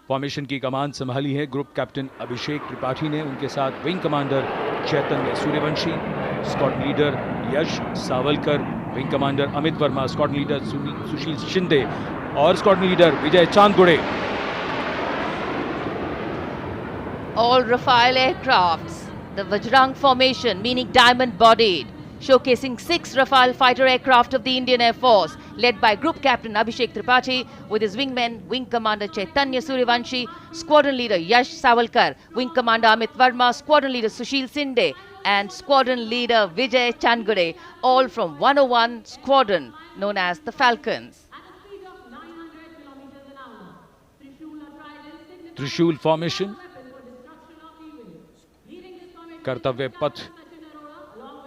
Speaker 4: फॉर्मेशन की कमान संभाली है ग्रुप कैप्टन अभिषेक त्रिपाठी ने, उनके साथ wing commander Chaitanya Suryavanshi, squadron leader Yash Sawalkar, wing commander Amit Verma, squadron leader Sushil Shinde और squadron leader Vijay Chandgude.
Speaker 1: All Rafale aircrafts, the Vajrang formation, meaning diamond-bodied, showcasing 6 Rafale fighter aircraft of the Indian Air Force, led by Group Captain Abhishek Tripathi, with his wingmen, Wing Commander Chaitanya Suryavanshi, Squadron Leader Yash Savalkar, Wing Commander Amit Verma, Squadron Leader Sushil Sinde, and Squadron Leader Vijay Chandgade, all from 101 Squadron, known as the Falcons.
Speaker 4: त्रिशूल formation, कर्तव्य पथ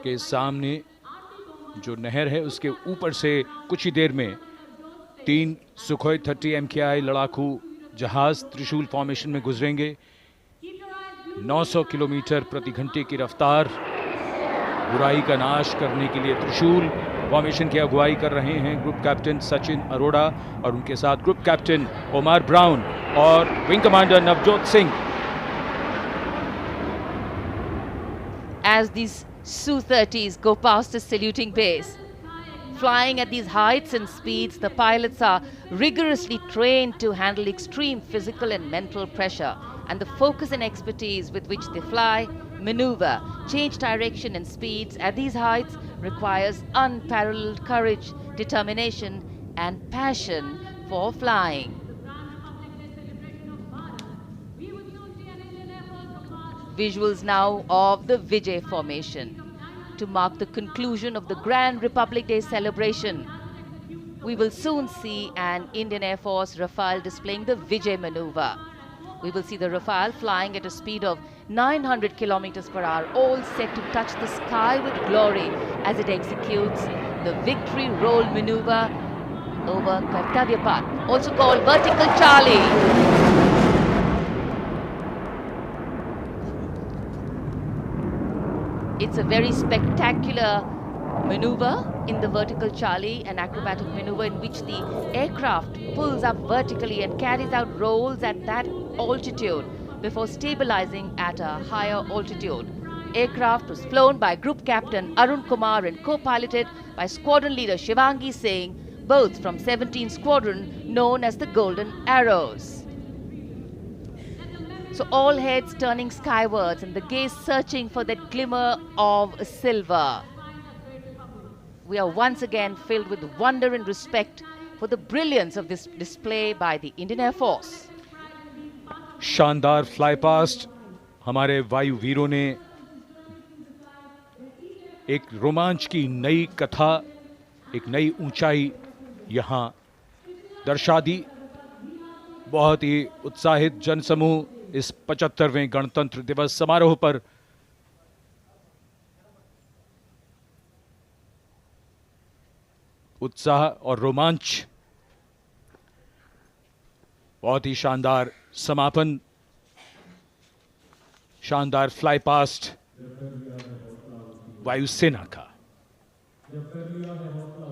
Speaker 4: के सामने जो नहर है उसके ऊपर से कुछ ही देर में 3 सुखोई 30 MKI लड़ाकू जहाज त्रिशूल फॉर्मेशन में गुजरेंगे। 900 किलोमीटर प्रति घंटे की रफ्तार, बुराई का नाश करने के लिए त्रिशूल फॉर्मेशन की अगुवाई कर रहे हैं ग्रुप कैप्टन सचिन अरोड़ा और उनके साथ ग्रुप कैप्टन ओमार ब्राउन और wing commander Navjot Singh.
Speaker 1: As these Su-30s go past the saluting base, flying at these heights and speeds, the pilots are rigorously trained to handle extreme physical and mental pressure, and the focus and expertise with which they fly, maneuver, change direction and speeds at these heights requires unparalleled courage, determination and passion for flying. Visuals now of the Vijay formation to mark the conclusion of the Grand Republic Day celebration. We will soon see an Indian Air Force Rafale displaying the Vijay maneuver. We will see the Rafale flying at a speed of 900 kilometers per hour, all set to touch the sky with glory as it executes the Victory Roll maneuver over Kartavya Path, also called Vertical Charlie. It's a very spectacular maneuver in the Vertical Charlie, an acrobatic maneuver in which the aircraft pulls up vertically and carries out rolls at that altitude before stabilizing at a higher altitude. Aircraft was flown by Group Captain Arun Kumar and co-piloted by Squadron Leader Shivangi Singh, both from 17 Squadron known as the Golden Arrows. So all heads turning skywards and the gaze searching for that glimmer of silver. We are once again filled with wonder and respect for the brilliance of this display by the Indian Air Force.
Speaker 4: शानदार fly past हमारे वायु वीरों ने एक रोमांच की नई कथा, एक नई ऊंचाई यहां दर्शा दी। बहुत ही उत्साहित जनसमूह इस 75वें गणतंत्र दिवस समारोह पर उत्साह और रोमांच, बहुत ही शानदार समापन, शानदार फ्लाई पास्ट वायुसेना का।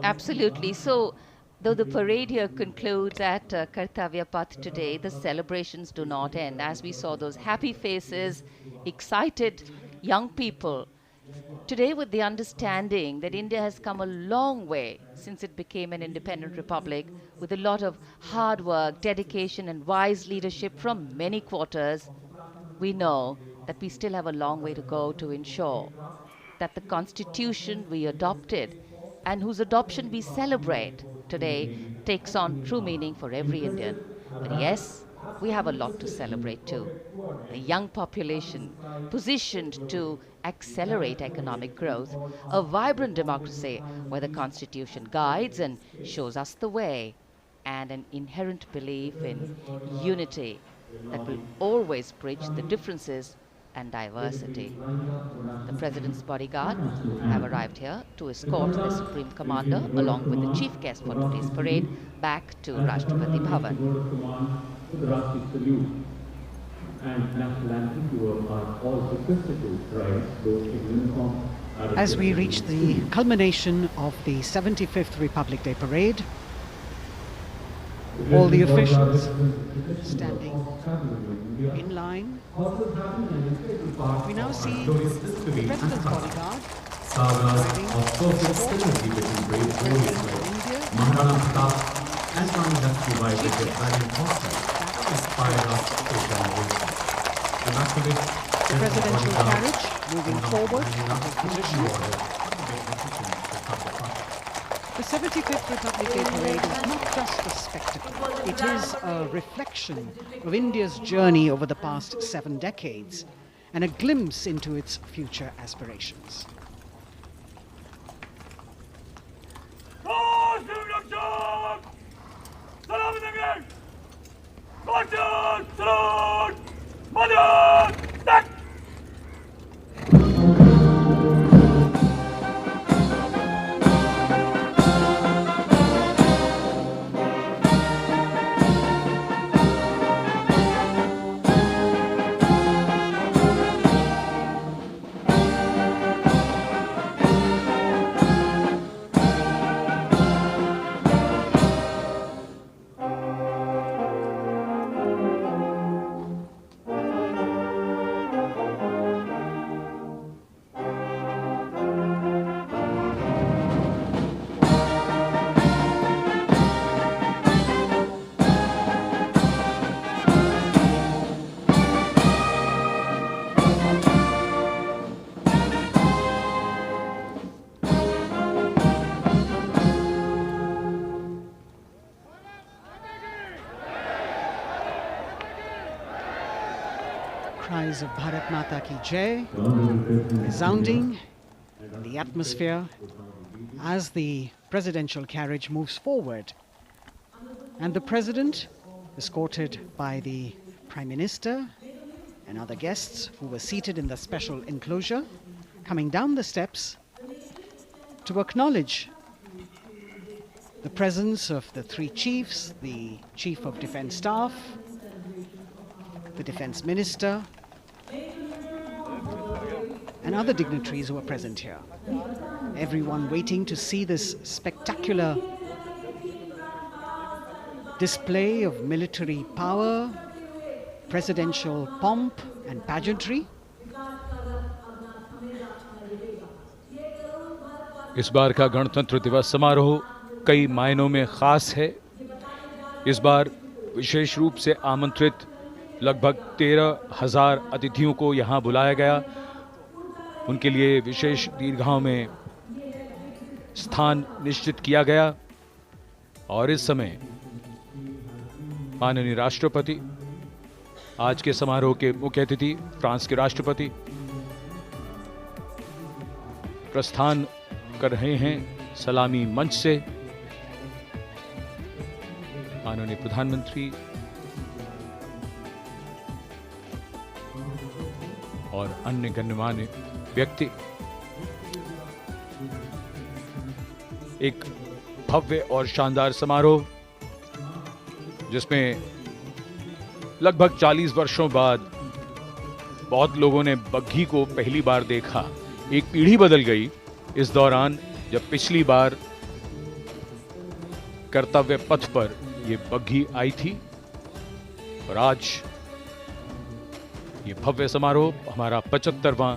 Speaker 1: Absolutely. So, though the parade here concludes at Kartavya Path today, the celebrations do not end. As we saw those happy faces, excited young people, today with the understanding that India has come a long way since it became an independent republic, with a lot of hard work, dedication and wise leadership from many quarters, we know that we still have a long way to go to ensure that the constitution we adopted and whose adoption we celebrate today takes on true meaning for every Indian. But yes, we have a lot to celebrate too. A young population positioned to accelerate economic growth, a vibrant democracy where the constitution guides and shows us the way, and an inherent belief in unity that will always bridge the differences and diversity. The President's bodyguard have arrived here to escort the Supreme Commander along with the chief guest for today's parade back to Rashtrapati Bhavan.
Speaker 14: And national anthem are all requested to rise those in uniform
Speaker 3: As we reach the culmination of the 75th Republic Day parade, all the officials standing in line. We now see the President's bodyguard riding
Speaker 14: Maharana Pratap and Rani Lakshmibai with their valiant horsemen inspired us to journalists.
Speaker 3: the presidential carriage moving forward to position. The 75th Republic Day parade is not just a spectacle. It is a reflection of India's journey over the past 7 decades and a glimpse into its future aspirations. Cries of Bharat Mata Ki Jai resounding in the atmosphere as the presidential carriage moves forward. And the President, escorted by the Prime Minister and other guests who were seated in the special enclosure, coming down the steps to acknowledge the presence of the 3 chiefs, the Chief of Defence Staff, the Defence Minister, and other dignitaries who are present here. Everyone waiting to see this spectacular display of military power, presidential pomp and pageantry.
Speaker 4: इस बार का गणतंत्र दिवस समारोह कई मायनों में खास है। इस बार विशेष रूप से आमंत्रित लगभग 13,000 अतिथियों को यहाँ बुलाया गया। उनके लिए विशेष दीर्घाओं में स्थान निश्चित किया गया और इस समय माननीय राष्ट्रपति, आज के समारोह के मुख्य अतिथि फ्रांस के राष्ट्रपति प्रस्थान कर रहे हैं सलामी मंच से। माननीय प्रधानमंत्री और अन्य गण्यमान्य व्यक्ति एक भव्य और शानदार समारोह जिसमें लगभग 40 वर्षों बाद बहुत लोगों ने बग्घी को पहली बार देखा। एक पीढ़ी बदल गई इस दौरान जब पिछली बार कर्तव्य पथ पर ये बग्घी आई थी और आज ये भव्य समारोह हमारा 75वां